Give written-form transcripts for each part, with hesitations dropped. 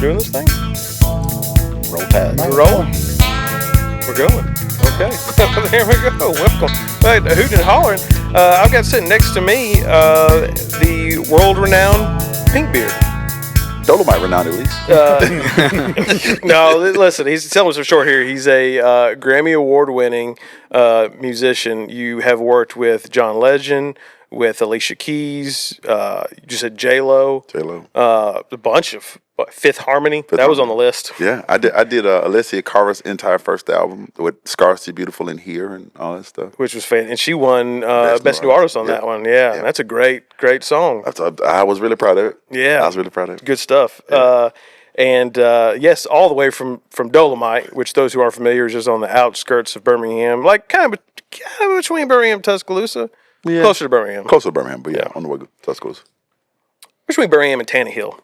doing this thing? Roll tide. We're rolling. We're going. Okay. There we go. Welcome. Right, Hoot'n and Holler'n. I've got sitting next to me the world-renowned Pynk Beard. Dolomite renowned at least. No, listen, he's telling us for short here. He's a Grammy Award-winning musician. You have worked with John Legend, with Alicia Keys. You just said J-Lo. A bunch of Fifth Harmony. That was on the list. Yeah, I did Alicia Keys' entire first album with Scarcity Beautiful in Here and all that stuff. Which was fan, and she won Best New Artist on that one. Yeah, that's a great song. I was really proud of it. Yeah, I was really proud of it. Good stuff. Yeah. Yes, all the way from Dolomite, which those who are familiar is just on the outskirts of Birmingham, like kind of between Birmingham and Tuscaloosa. Yeah. Closer to Birmingham. Closer to Birmingham, but yeah, on the way to Tuscaloosa. Between Birmingham and Tannehill.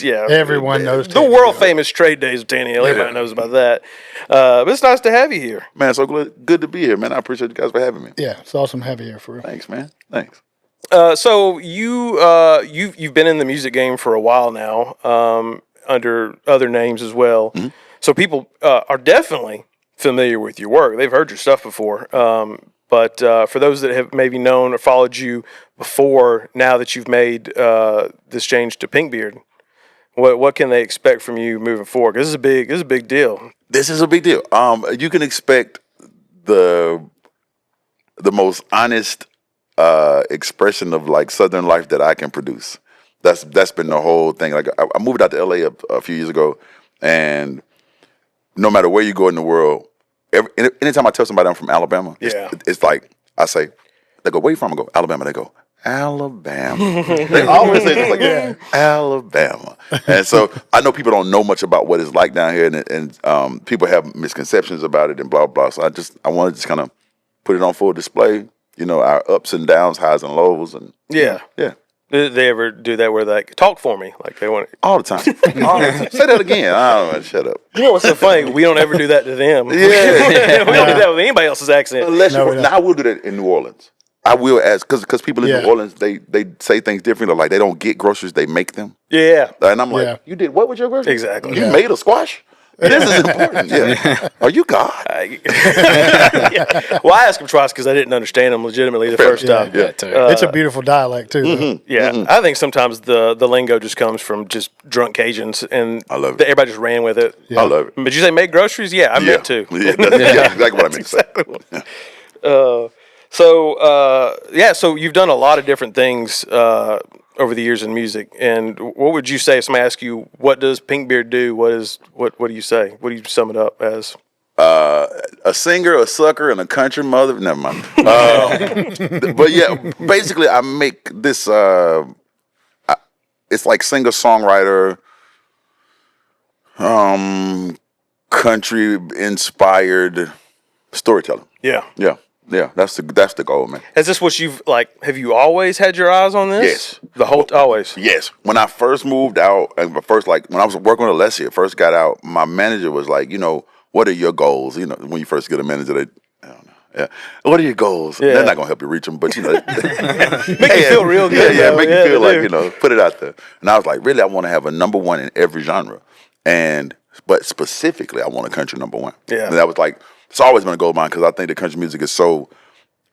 Yeah, everyone knows the world famous trade days of Tannehill. Everybody knows about that. But it's nice to have you here, man. So good to be here, man. I appreciate you guys for having me. Yeah, it's awesome to have you here for real. Thanks, man. Thanks. So you've been in the music game for a while now, under other names as well. Mm-hmm. So people are definitely familiar with your work. They've heard your stuff before. But for those that have maybe known or followed you before, now that you've made this change to Pynk Beard, what can they expect from you moving forward? Because this is a big deal. This is a big deal. You can expect the most honest expression of like Southern life that I can produce. That's been the whole thing. Like I moved out to LA a few years ago, and no matter where you go in the world. Anytime I tell somebody I'm from Alabama, it's like I say, they go, where you from? I go, Alabama. They go, Alabama. They always say this like, Alabama. And so I know people don't know much about what it's like down here, and people have misconceptions about it and blah, blah. So I want to just kind of put it on full display, our ups and downs, highs and lows. And yeah. Did they ever do that where they talk for me? Like they want all the time. Say that again. I don't know. Shut up. You know what's so funny? We don't ever do that to them. Yeah. We don't do that with anybody else's accent. I will do that in New Orleans. I will ask because people in New Orleans they say things differently. Like they don't get groceries, they make them. Yeah. And I'm like, you did what with your groceries? Exactly. You made a squash? This is important. Yeah. Are you God? Well, I asked him twice because I didn't understand him legitimately the first time. Yeah. It's a beautiful dialect too. Mm-hmm. Yeah. Mm-hmm. I think sometimes the lingo just comes from just drunk Cajuns, and I love it. Everybody just ran with it. Yeah. I love it. But you say make groceries? Yeah, I meant to. Yeah, that's exactly what I meant to say. So you've done a lot of different things over the years in music, and what would you say if somebody asks you, what does Pynk Beard do? What do you say? What do you sum it up as? A singer, a sucker, and a country mother. Never mind. But yeah, basically I make this, it's like singer-songwriter, country-inspired storytelling. Yeah. Yeah, that's the goal, man. Is this what have you always had your eyes on this? Yes. The whole, always? Yes. When I first moved out, and when I was working with Alicia, first got out, my manager was like, what are your goals? When you first get a manager, I don't know. Yeah. What are your goals? Yeah. They're not going to help you reach them, but, make you feel real good. Yeah, make you feel like, put it out there. And I was like, really, I want to have a number one in every genre. But specifically, I want a country number one. Yeah. And that was like, it's always been a goal of mine because I think that country music is so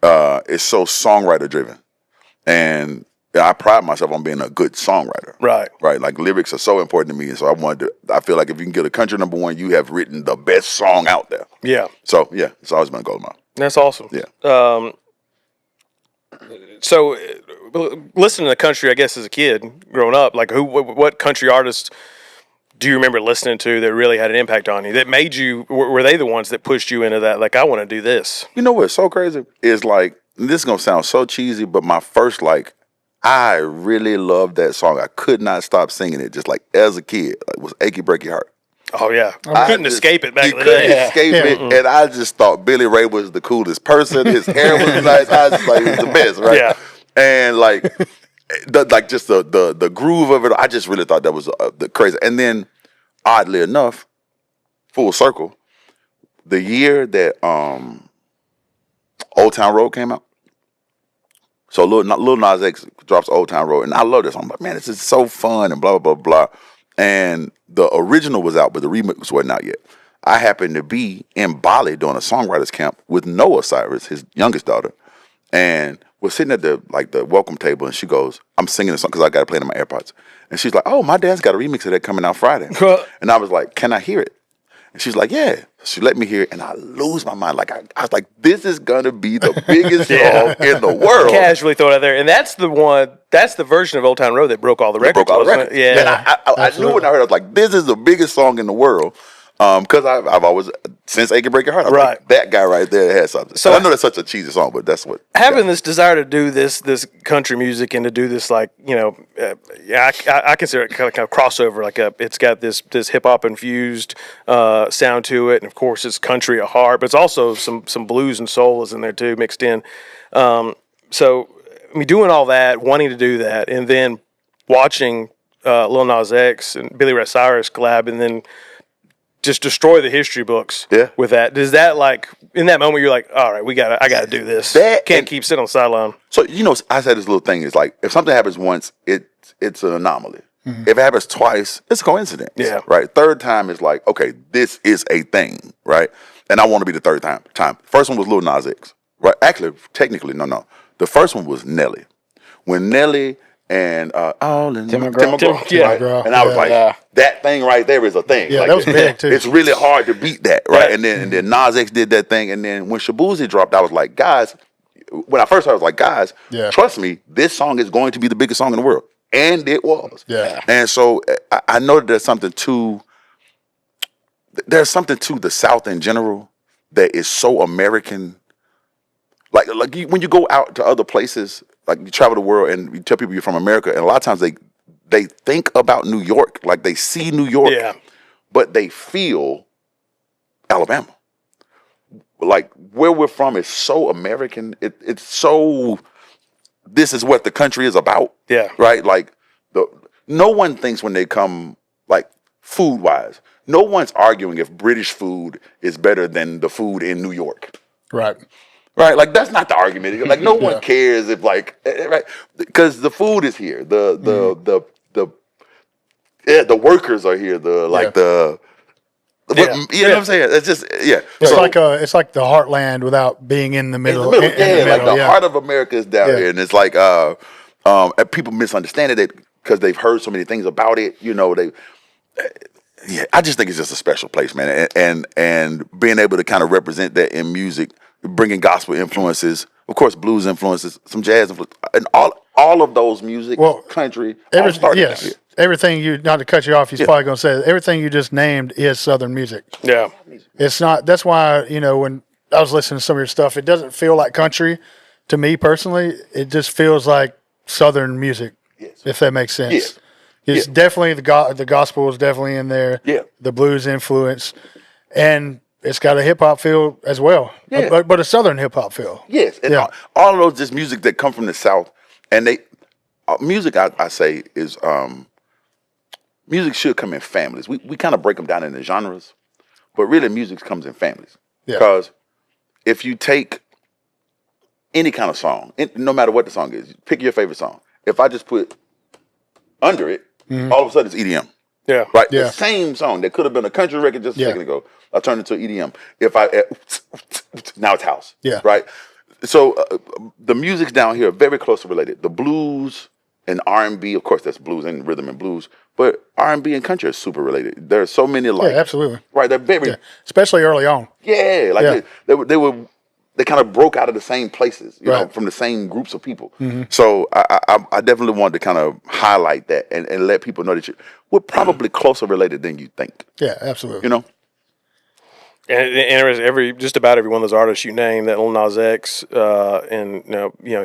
songwriter driven, and I pride myself on being a good songwriter. Right. Like lyrics are so important to me, and so I feel like if you can get a country number one, you have written the best song out there. Yeah. So yeah, it's always been a goal of mine. That's awesome. Yeah. So listening to country, I guess as a kid growing up, like what country artists do you remember listening to that really had an impact on you, that made you, were they the ones that pushed you into that, like, I want to do this? You know what's so crazy? Is like, this is going to sound so cheesy, but my first, I really loved that song. I could not stop singing it, just like as a kid. It was Achy Breaky Heart. Oh, yeah. I couldn't escape it back in the day. Couldn't escape it, and I just thought Billy Ray was the coolest person. His hair was nice. I was just like, he was the best, right? Yeah. And just the groove of it, I just really thought that was the crazy. And then, oddly enough, full circle, the year that Old Town Road came out, So Lil Nas X drops Old Town Road, and I love this. I'm like, man, this is so fun and blah blah blah blah. And the original was out, but the remix wasn't out yet. I happened to be in Bali doing a songwriters camp with Noah Cyrus, his youngest daughter, and we're sitting at the welcome table, and she goes, I'm singing a song because I got to play it in my AirPods, and she's like, oh, my dad's got a remix of that coming out Friday, and I was like, can I hear it? And she's like, yeah. She let me hear it, and I lose my mind. Like I was like, this is gonna be the biggest song in the world. Casually throw it out there, and that's the version of Old Town Road that broke all the records. Broke all the records. Yeah, and I knew when I heard it, I was like, this is the biggest song in the world. Because I've always, since Achy Break Your Heart, I'm like, that guy right there had something. So I know that's such a cheesy song, but that's what. Having this desire to do this country music and to do this, like, I consider it kind of crossover. Like it's got this hip hop infused sound to it, and of course it's country at heart, but it's also some blues and soul is in there too, mixed in. So I mean, doing all that, wanting to do that, and then watching Lil Nas X and Billy Ray Cyrus collab, and then just destroy the history books with that. Does that, like, in that moment you're like, all right, I gotta do this. Can't keep sitting on the sideline. So I said this little thing is like, if something happens once, it's an anomaly. Mm-hmm. If it happens twice, it's a coincidence. Yeah. Right. Third time is like, okay, this is a thing, right? And I want to be the third time. First one was Lil Nas X. Right. Actually, technically, no. The first one was Nelly. When Nelly and all in Tim McGraw, right? And I was like, that thing right there is a thing. Yeah, like, that was big too. It's really hard to beat that, right? And then Nas X did that thing, and then when Shabuzi dropped, I was like, guys, when I first heard, I was like, guys, trust me, this song is going to be the biggest song in the world, and it was. Yeah. And so I know that there's something to the South in general that is so American. Like when you go out to other places. Like you travel the world and you tell people you're from America, and a lot of times they think about New York, like they see New York, but they feel Alabama. Like where we're from is so American. It's so. This is what the country is about. Yeah. Right. Like no one thinks when they come like food wise. No one's arguing if British food is better than the food in New York. Right. Right, like that's not the argument. Like no one cares if like right, because the food is here. The workers are here. You know what I'm saying? It's just It's like the heartland without being in the middle. Like the heart of America is down here, and it's like and people misunderstand it because they've heard so many things about it. You know I just think it's just a special place, man, and being able to kind of represent that in music. Bringing gospel influences, of course, blues influences, some jazz influences, and all of those music, country, everything you, not to cut you off, he's probably going to say, everything you just named is Southern music. Yeah. It's not, that's why, when I was listening to some of your stuff, it doesn't feel like country to me personally. It just feels like Southern music, if that makes sense. It's definitely, the gospel is definitely in there, the blues influence, and it's got a hip hop feel as well, but a Southern hip hop feel. Yes, and all of those just music that come from the South, and music I say is music should come in families. We kind of break them down into genres, but really music comes in families. Because if you take any kind of song, no matter what the song is, pick your favorite song. If I just put under it, all of a sudden it's EDM. Yeah. Right? Yeah. The same song that could have been a country record just a second ago, I turned it to EDM. Now it's house. Yeah. Right? So the music's down here are very closely related. The blues and R&B, of course, that's blues and rhythm and blues, but R&B and country are super related. There are so many like. Yeah, absolutely. Right? They're very. Especially early on. Yeah. Like they kind of broke out of the same places, you know, from the same groups of people. Mm-hmm. So I definitely wanted to kind of highlight that and let people know that we're probably closer related than you think. Yeah, absolutely. You know? And just about every one of those artists you named, that Lil Nas X, and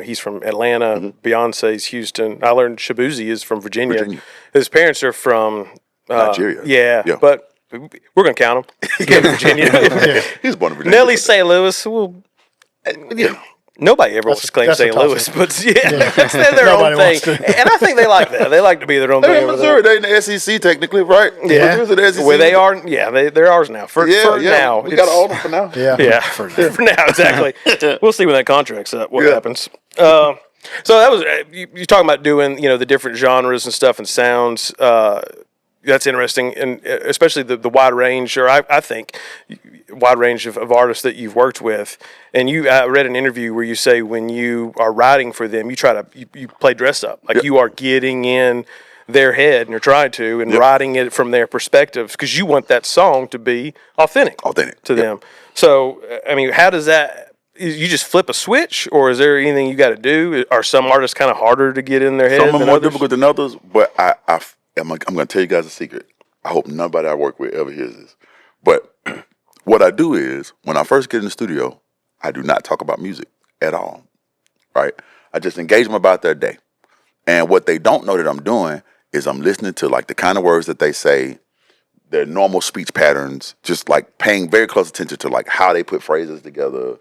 he's from Atlanta. Mm-hmm. Beyonce's Houston. I learned Shabuzi is from Virginia. His parents are from Nigeria. Yeah, but we're gonna count him. He came to Virginia. He's born in Virginia. Nelly St. Louis. Well, nobody ever wants to claim St. Louis, but that's their own thing. And I think they like that. They like to be their own thing. They're in Missouri. They're in the SEC technically, right? Yeah. Where they are, they're ours now. For now. We got all of them for now. Yeah. For now, exactly. We'll see when that contract's up, what happens. So that was you talking about doing the different genres and stuff and sounds. That's interesting, and especially the wide range, or I think wide range of artists that you've worked with. And I read an interview where you say when you are writing for them, you try to you play dress up, like you are getting in their head and you're trying to and writing it from their perspectives because you want that song to be authentic to them. So I mean, how does that? You just flip a switch, or is there anything you got to do? Are some artists kind of harder to get in their head? Some are more difficult than others, but I'm going to tell you guys a secret. I hope nobody I work with ever hears this. But what I do is, when I first get in the studio, I do not talk about music at all, right? I just engage them about their day. And what they don't know that I'm doing is I'm listening to like the kind of words that they say, their normal speech patterns, just like paying very close attention to like how they put phrases together,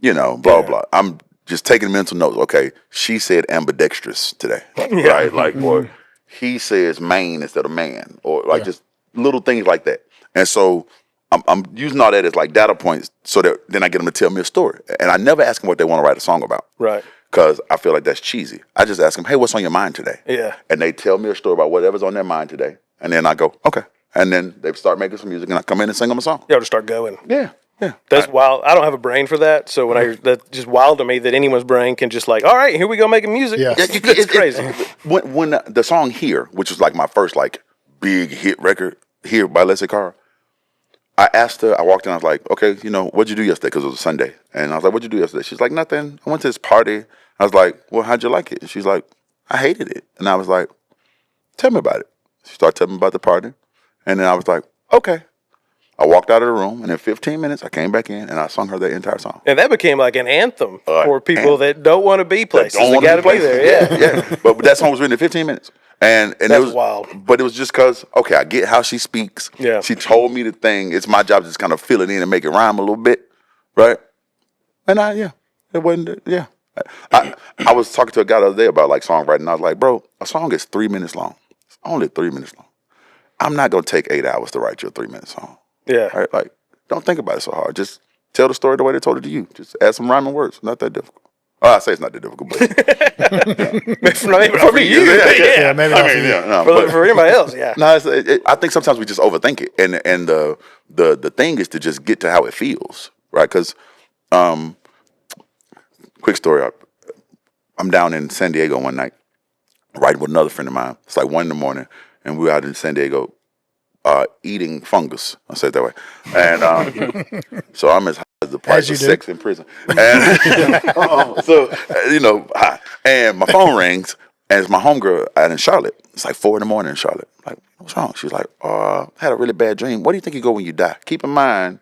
blah. I'm just taking mental notes. Okay, she said ambidextrous today, right? Like, or he says main instead of man, or like just little things like that. And so I'm using all that as like data points so that then I get them to tell me a story. And I never ask them what they want to write a song about. Right. Because I feel like that's cheesy. I just ask them, hey, what's on your mind today? Yeah. And they tell me a story about whatever's on their mind today. And then I go, okay. And then they start making some music and I come in and sing them a song. Y'all just start going. Yeah. Yeah. That's wild. I don't have a brain for that. So when that's just wild to me that anyone's brain can just like, all right, here we go making music. Yeah. It's crazy. When the song Here, which was like my first like big hit record, Here by Leslie Carr, I asked her, I walked in, I was like, okay, what'd you do yesterday? Because it was a Sunday. And I was like, what'd you do yesterday? She's like, nothing. I went to this party. I was like, well, how'd you like it? And she's like, I hated it. And I was like, tell me about it. She started telling me about the party. And then I was like, okay. I walked out of the room, and in 15 minutes, I came back in, and I sung her that entire song. And that became like an anthem for people that don't want to be places. They got to be there, yeah. But that song was written in 15 minutes. And that's it was wild. But it was just because, okay, I get how she speaks. Yeah. She told me the thing. It's my job to just kind of fill it in and make it rhyme a little bit, right? And it wasn't, I was talking to a guy the other day about like songwriting, and I was like, bro, a song is 3 minutes long. It's only 3 minutes long. I'm not going to take 8 hours to write you a 3-minute song. Yeah. Right? Like, don't think about it so hard. Just tell the story the way they told it to you. Just add some rhyming words. Not that difficult. Oh, I say it's not that difficult, but maybe for you. Yeah, maybe not for you. For anybody else, yeah. No, I think sometimes we just overthink it, and the thing is to just get to how it feels, right? Because, quick story. I'm down in San Diego one night, riding with another friend of mine. It's like 1 a.m, and we were out in San Diego. Eating fungus, I'll say it that way. And so I'm as high as the price of sex in prison. And high. And my phone rings, and it's my homegirl out in Charlotte. It's like 4 a.m. in Charlotte. I'm like, what's wrong? She's like, I had a really bad dream. What do you think you go when you die? Keep in mind,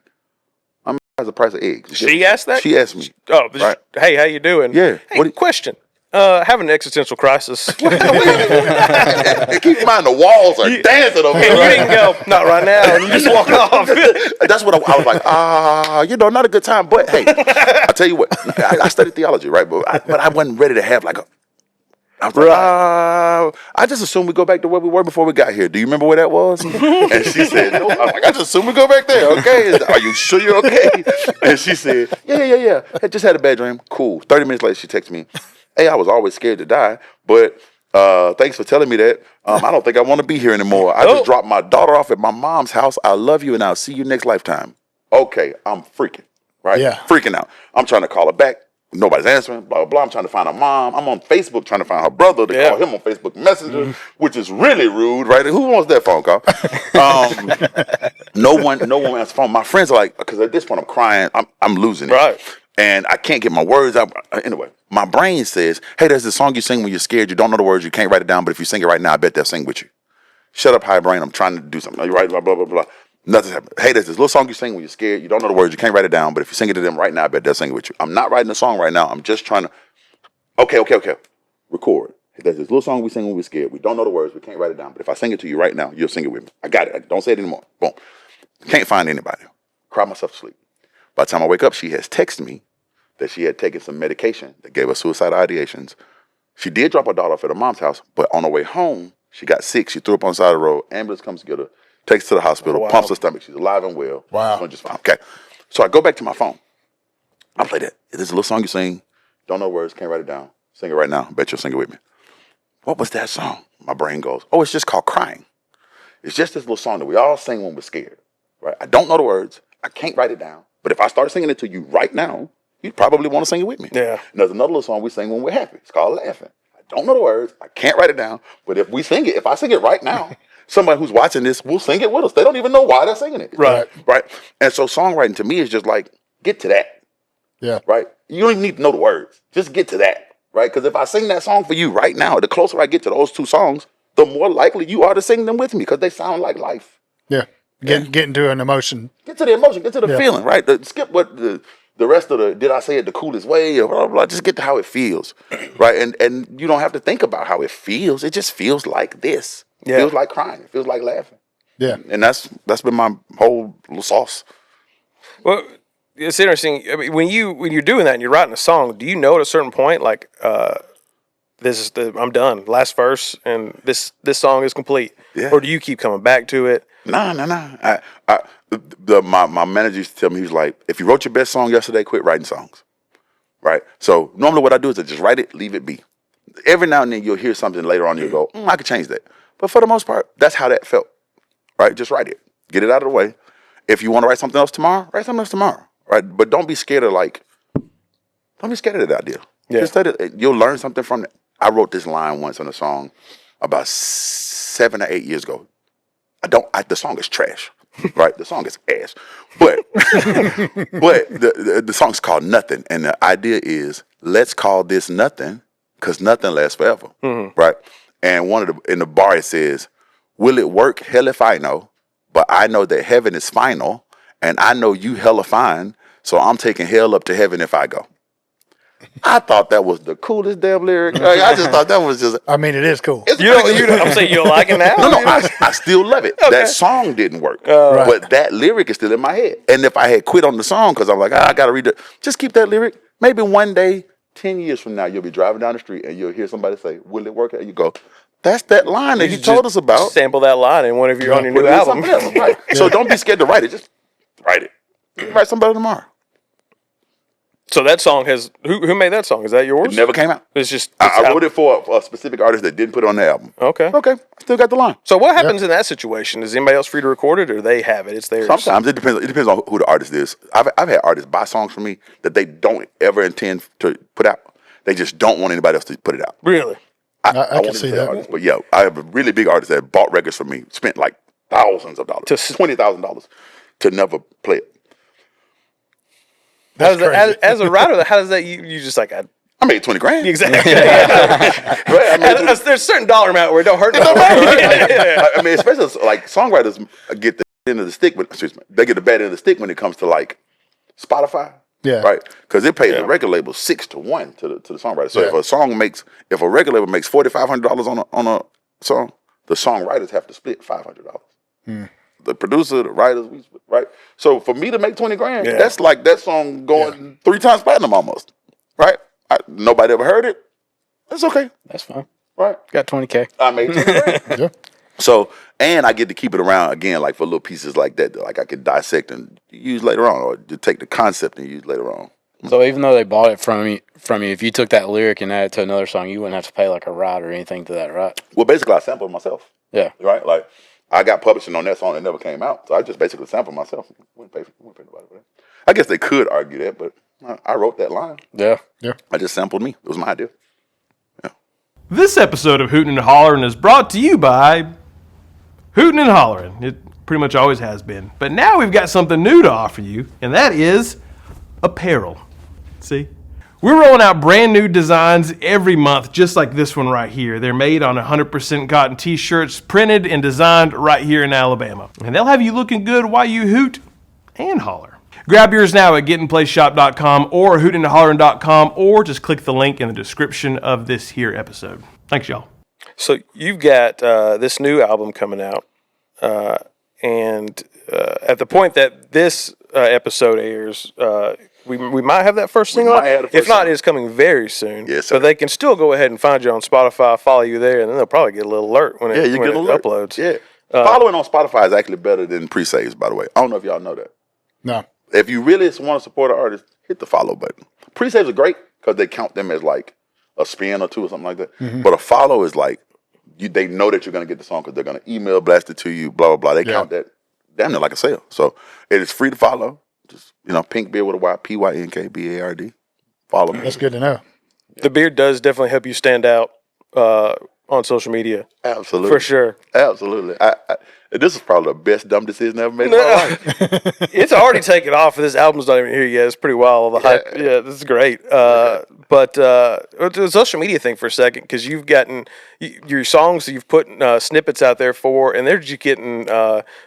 I'm as the price of eggs. She asked that? She asked me. Oh, right? Hey, how you doing? Yeah. Hey, question. Having an existential crisis. Keep in mind the walls are dancing over there. And you didn't go, not right now, and you just walk off. That's what I was like, not a good time. But hey, I'll tell you what, I studied theology, right? But I wasn't ready to have like I was like, I just assumed we go back to where we were before we got here. Do you remember where that was? And she said, no. I was like, I just assumed we go back there. Okay. Are you sure you're okay? And she said, yeah. I just had a bad dream. Cool. 30 minutes later, she texted me. Hey, I was always scared to die, but thanks for telling me that. I don't think I want to be here anymore. I just dropped my daughter off at my mom's house. I love you, and I'll see you next lifetime. Okay, I'm freaking, right? Yeah. Freaking out. I'm trying to call her back. Nobody's answering, blah, blah, blah. I'm trying to find her mom. I'm on Facebook trying to find her brother to call him on Facebook Messenger, which is really rude, right? Who wants that phone call? No one answers the phone. My friends are like, because at this point I'm crying. I'm losing it. Right. And I can't get my words out. Anyway, my brain says, hey, there's this song you sing when you're scared. You don't know the words. You can't write it down. But if you sing it right now, I bet they'll sing with you. Shut up, high brain. I'm trying to do something. Are you right? Blah, blah, blah, blah. Nothing's happening. Hey, there's this little song you sing when you're scared. You don't know the words. You can't write it down. But if you sing it to them right now, I bet they'll sing it with you. I'm not writing a song right now. I'm just trying to. Okay. Record. There's this little song we sing when we're scared. We don't know the words. We can't write it down. But if I sing it to you right now, you'll sing it with me. I got it. Don't say it anymore. Boom. Can't find anybody. Cry myself to sleep. By the time I wake up, she has texted me that she had taken some medication that gave her suicidal ideations. She did drop her daughter off at her mom's house, but on her way home, she got sick. She threw up on the side of the road. Ambulance comes to get her, takes her to the hospital, pumps her stomach. She's alive and well. Wow. She's just fine. Okay. So I go back to my phone. I play that. There's a little song you sing. Don't know words. Can't write it down. Sing it right now. Bet you'll sing it with me. What was that song? My brain goes, oh, it's just called Crying. It's just this little song that we all sing when we're scared, right? I don't know the words. I can't write it down. But if I start singing it to you right now, you'd probably want to sing it with me. Yeah. And there's another little song we sing when we're happy. It's called Laughing. I don't know the words. I can't write it down. But if I sing it right now, somebody who's watching this will sing it with us. They don't even know why they're singing it. Right. Right. And so songwriting to me is just like, get to that. Yeah. Right. You don't even need to know the words. Just get to that. Right. Because if I sing that song for you right now, the closer I get to those two songs, the more likely you are to sing them with me because they sound like life. Yeah. Get into an emotion. Get to the emotion. Get to the feeling. Right. Skip what the rest of the, did I say it the coolest way or blah, blah, blah. Just get to how it feels. Right. And you don't have to think about how it feels. It just feels like this. It feels like crying. It feels like laughing. Yeah. And that's been my whole little sauce. Well, it's interesting. I mean, when you're doing that and you're writing a song, do you know at a certain point, like, I'm done, last verse, and this song is complete? Yeah. Or do you keep coming back to it? No. My manager used to tell me, he was like, if you wrote your best song yesterday, quit writing songs. Right? So normally what I do is I just write it, leave it be. Every now and then you'll hear something later on, you'll go, I could change that. But for the most part, that's how that felt. Right? Just write it. Get it out of the way. If you want to write something else tomorrow, write something else tomorrow. Right? But don't be scared of that idea. Yeah. Just let it, you'll learn something from it. I wrote this line once on a song about 7 or 8 years ago. The song is trash. Right? The song is ass. But the song's called Nothing. And the idea is, let's call this nothing because nothing lasts forever. Mm-hmm. Right? And in the bar it says, will it work? Hell if I know. But I know that heaven is final. And I know you hella fine, so I'm taking hell up to heaven if I go. I thought that was the coolest damn lyric. I just thought that was just. I mean, it is cool. I'm saying you don't like it now? No, I still love it. Okay. That song didn't work, but that lyric is still in my head. And if I had quit on the song because I'm like, I got to read it, just keep that lyric. Maybe one day, 10 years from now, you'll be driving down the street and you'll hear somebody say, will it work? And you go, that's that line that he told us about. Sample that line in one of your on your new album. Right. Yeah. So don't be scared to write it. Just write it. Write somebody tomorrow. So that song has who made that song? Is that yours? It never came out. It's just I wrote it for a specific artist that didn't put it on the album. Okay. Still got the line. So what happens in that situation? Is anybody else free to record it, or they have it? It's theirs. Sometimes it depends. It depends on who the artist is. I've had artists buy songs from me that they don't ever intend to put out. They just don't want anybody else to put it out. Really? I can see that. Artists, but yeah, I have a really big artist that bought records from me, spent like thousands of dollars, $20,000 to never play it. As a writer, how does that you just like? I made $20,000. Exactly. Right, there's a certain dollar amount where it don't hurt. I mean, especially like songwriters get the end of the stick. They get the bad end of the stick when it comes to like Spotify. Yeah. Right. Because it pays the record label 6-1 to the songwriter. So if a record label makes $4,500 on a song, the songwriters have to split $500. The producer, the writers, right? So for me to make $20,000, that's like that song going 3 times platinum almost, right? Nobody ever heard it. That's okay. That's fine. Right? Got $20K. I made $20,000. So, and I get to keep it around again, like for little pieces like that, like I could dissect and use later on, or to take the concept and use later on. So even though they bought it from you, if you took that lyric and added it to another song, you wouldn't have to pay like a right or anything to that, right? Well, basically, I sampled myself. Yeah. Right? Like, I got publishing on that song that never came out, so I just basically sampled myself. Wouldn't pay nobody for that. I guess they could argue that, but I wrote that line. Yeah. I just sampled me. It was my idea. Yeah. This episode of Hoot'n and Holler'n is brought to you by Hoot'n and Holler'n. It pretty much always has been. But now we've got something new to offer you, and that is apparel. See? We're rolling out brand new designs every month, just like this one right here. They're made on 100% cotton t-shirts, printed and designed right here in Alabama. And they'll have you looking good while you hoot and holler. Grab yours now at gettinplaceshop.com or hootandhollerin.com, or just click the link in the description of this here episode. Thanks, y'all. So you've got this new album coming out, and at the point that this episode airs, we might have that first single. If not, it's coming very soon. Yes, sir. So they can still go ahead and find you on Spotify, follow you there, and then they'll probably get a little alert when it uploads. Yeah. Following on Spotify is actually better than pre-saves, by the way. I don't know if y'all know that. No. If you really want to support an artist, hit the follow button. Pre-saves are great because they count them as like a spin or two or something like that. But a follow is like they know that you're gonna get the song because they're gonna email blast it to you, blah blah blah. They count that damn near like a sale. So it is free to follow. Just Pynk Beard with a Y, PYNK BARD. Follow me. That's good to know. The beard does definitely help you stand out on social media. Absolutely, for sure. Absolutely. This is probably the best dumb decision I ever made in my life. It's already taken off. This album's not even here yet. It's pretty wild. The hype. Yeah, this is great. But the social media thing for a second, because you've gotten your songs that you've put snippets out there for, and they're just getting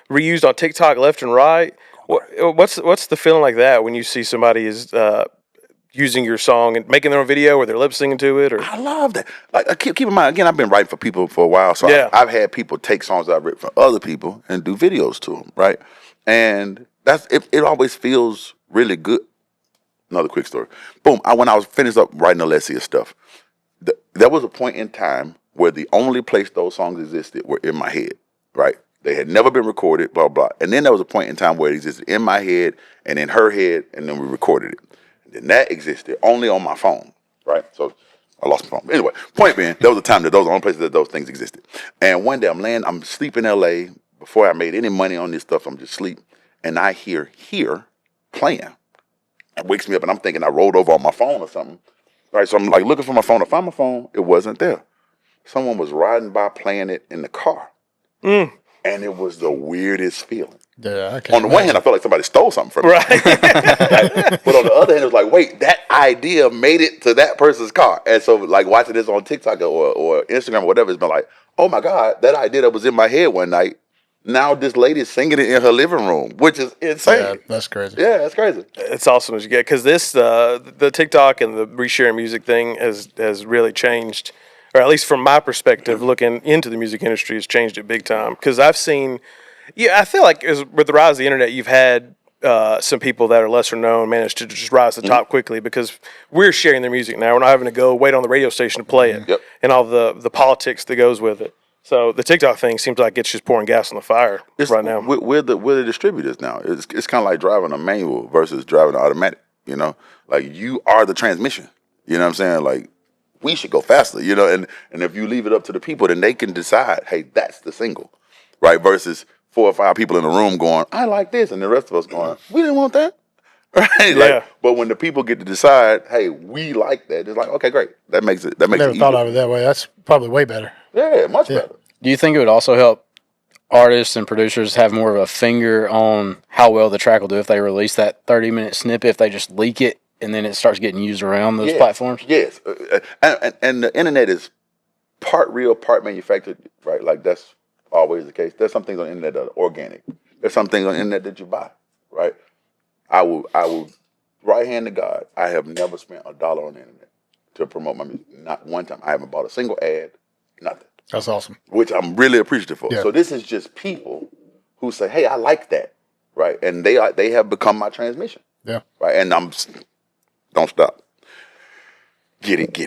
reused on TikTok left and right. What's the feeling like that when you see somebody is using your song and making their own video, or they're lip syncing to it? Or I love that. Like, keep in mind, again, I've been writing for people for a while, so I've had people take songs I've written for other people and do videos to them, right? And it always feels really good. Another quick story. Boom. When I was finished up writing Alicia stuff, there was a point in time where the only place those songs existed were in my head, right? They had never been recorded, blah, blah. And then there was a point in time where it existed in my head and in her head, and then we recorded it. And then that existed only on my phone, right? So I lost my phone. Anyway, point being, there was a time that those were the only places that those things existed. And one day I'm sleeping in L.A. Before I made any money on this stuff, I'm just asleep. And I hear here playing. It wakes me up, and I'm thinking I rolled over on my phone or something. Right, so I'm like looking for my phone. I find my phone. It wasn't there. Someone was riding by playing it in the car. And it was the weirdest feeling. Yeah, on the one hand, I felt like somebody stole something from me. Right. But on the other hand, it was like, wait, that idea made it to that person's car. And so, like, watching this on TikTok or Instagram or whatever, it's been like, oh my God, that idea that was in my head one night, now this lady's singing it in her living room, which is insane. Yeah, that's crazy. Yeah, that's crazy. It's awesome as you get, because this the TikTok and the resharing music thing has really changed, or at least from my perspective, looking into the music industry, has changed it big time. Because I've seen, I feel like with the rise of the internet, you've had some people that are lesser known manage to just rise to the top quickly because we're sharing their music now. We're not having to go wait on the radio station to play it and all the politics that goes with it. So the TikTok thing seems like it's just pouring gas on the fire right now. We're the distributors now. It's kind of like driving a manual versus driving an automatic. Like you are the transmission. You know what I'm saying? Like we should go faster. And if you leave it up to the people, then they can decide. Hey, that's the single, right? Versus 4 or 5 people in the room going, I like this, and the rest of us going, we didn't want that, right? Yeah. But when the people get to decide, hey, we like that, it's like, okay, great. That makes it. That makes Never it thought easier. of it that way. That's probably way better. Yeah, much better. Do you think it would also help artists and producers have more of a finger on how well the track will do if they release that 30-minute snippet, if they just leak it and then it starts getting used around those platforms? Yes. And the internet is part real, part manufactured, right? Like that's always the case. There's some things on the internet that are organic. There's some things on the internet that you buy, right? I will right hand to God, I have never spent $1 on the internet to promote my music. Not one time. I haven't bought a single ad, nothing. That's awesome. Which I'm really appreciative for. Yeah. So this is just people who say, hey, I like that, right? And they have become my transmission. Yeah. Right. And don't stop. Get it.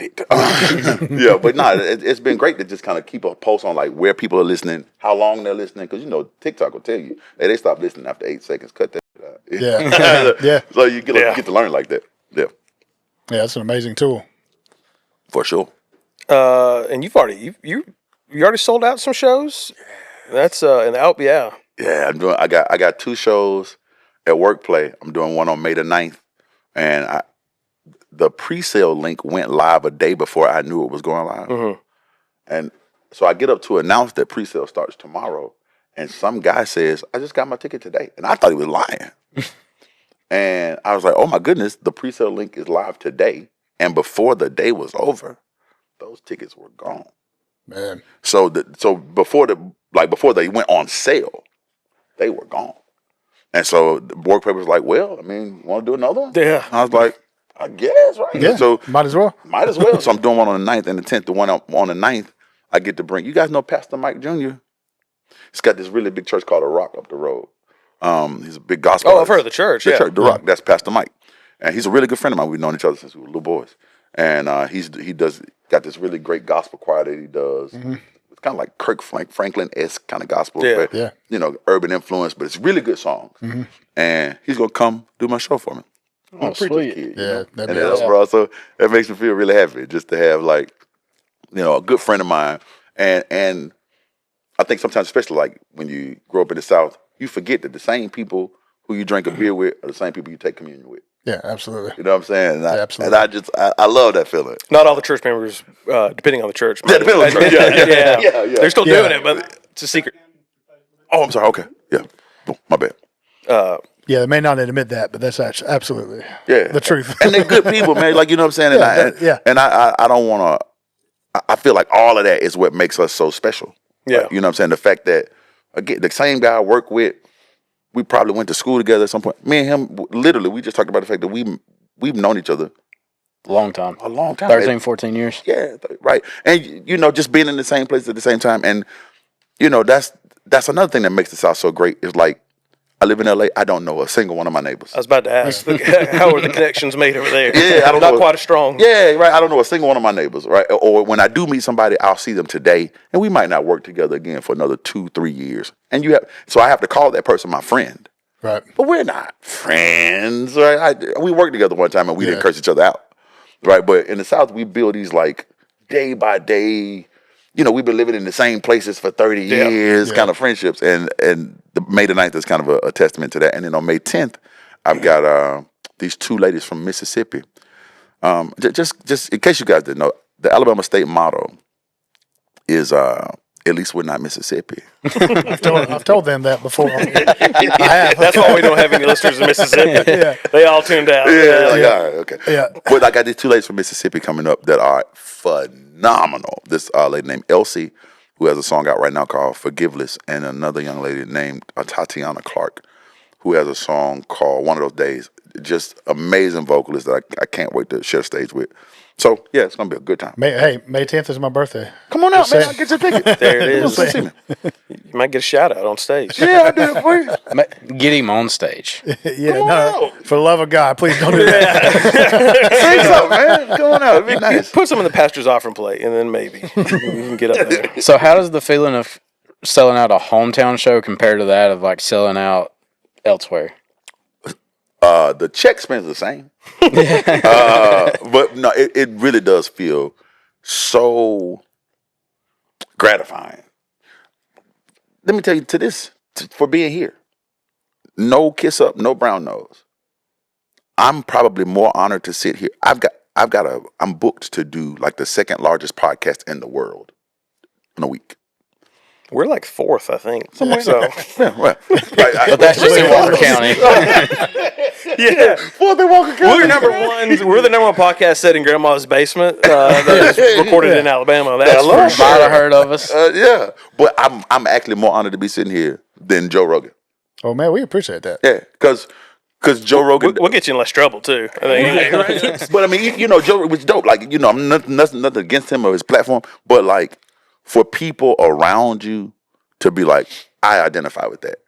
Yeah, but it's been great to just kind of keep a pulse on like where people are listening, how long they're listening, because TikTok will tell you, hey, they stop listening after 8 seconds. Cut that out. Yeah. Yeah. So you get to learn like that. Yeah. Yeah, that's an amazing tool. For sure. And you've already you already sold out some shows. That's yeah. Yeah, I got 2 shows at Workplay. I'm doing one on May the 9th, and the pre-sale link went live a day before I knew it was going live. And so I get up to announce that pre-sale starts tomorrow, and some guy says, I just got my ticket today. And I thought he was lying. And I was like, oh my goodness, the pre-sale link is live today. And before the day was over, those tickets were gone. Man. So before they went on sale, they were gone. And so the Workplay was like, well, I mean, want to do another one? Yeah. I was like, I guess, right? Yeah, So might as well. So I'm doing one on the 9th and the 10th. The one on the 9th, I get to bring. You guys know Pastor Mike Jr.? He's got this really big church called The Rock up the road. He's a big gospel artist. I've heard of the church. The church, The Rock. That's Pastor Mike. And he's a really good friend of mine. We've known each other since we were little boys. And he got this really great gospel choir that he does. It's kind of like Kirk Franklin-esque kind of gospel. Yeah. But, urban influence, but it's really good songs. And he's going to come do my show for me. Oh, I'm a preacher's sweet. kid. Yeah, You know? that'd And be that's awesome. bro. So it makes me feel really happy just to have like, a good friend of mine. And I think sometimes, especially like when you grow up in the South, you forget that the same people who you drink a beer with are the same people you take communion with. Yeah, absolutely. You know what I'm saying? And absolutely. I love that feeling. Not all the church members, depending on the church. Yeah, depending on the church. Yeah. Yeah. They're still doing it, but it's a secret. Oh, I'm sorry. Okay. Yeah. Boom, my bad. Yeah, they may not admit that, but that's actually absolutely the truth. And they're good people, man. Like, you know what I'm saying? And I don't want to, I feel like all of that is what makes us so special. Yeah. Like, you know what I'm saying? The fact that, again, the same guy I work with, we probably went to school together at some point. Me and him, literally, we just talked about the fact that we've known each other Long time. a long time. 13, 14 years. Yeah, right. And, just being in the same place at the same time. And, that's another thing that makes the South so great is like, I live in LA. I don't know a single one of my neighbors. I was about to ask, how are the connections made over there? Yeah, I don't know. Not quite as strong. Yeah, right. I don't know a single one of my neighbors, right? Or when I do meet somebody, I'll see them today, and we might not work together again for another 2-3 years. And so I have to call that person my friend. Right. But we're not friends, right? We worked together one time, and we didn't curse each other out, right? But in the South, we build these like day by day. We've been living in the same places for 30 years, kind of friendships. And May the 9th is kind of a testament to that. And then on May 10th, I've got these two ladies from Mississippi. Just in case you guys didn't know, the Alabama state motto is at least we're not Mississippi. I've told them that before. I have. That's why we don't have any listeners in Mississippi. Yeah. They all tuned out. All right, okay. Yeah. But I got these two ladies from Mississippi coming up that are phenomenal. This lady named Elsie, who has a song out right now called Forgiveless, and another young lady named Tatiana Clark, who has a song called One of Those Days. Just amazing vocalists that I can't wait to share stage with. So, yeah, it's going to be a good time. May 10th is my birthday. Come on out, man. I'll get your ticket. There it is. Come see me. You might get a shout out on stage. Yeah, I'll do it for you. Get him on stage. For the love of God, please don't do that. Say something, man. Come on out. It'd be nice. Put some in the pastor's offering plate, and then maybe you can get up there. So how does the feeling of selling out a hometown show compare to that of like selling out elsewhere? The check spends the same. But no, it really does feel so gratifying. Let me tell you, for being here, no kiss up, no brown nose. I'm probably more honored to sit here. I'm booked to do like the second largest podcast in the world in a week. We're like fourth, I think. So Yeah, well, But that's just in Walker County. yeah, fourth in Walker County. we're number one. We're the number one podcast set in Grandma's basement that is recorded in Alabama. That's for Might sure. have heard of us. Yeah, but I'm actually more honored to be sitting here than Joe Rogan. Oh, man, we appreciate that. Yeah, because Joe Rogan. We'll get you in less trouble too. I think. But I mean, Joe was dope. Like, I'm nothing against him or his platform, but like for people around you to be like, I identify with that.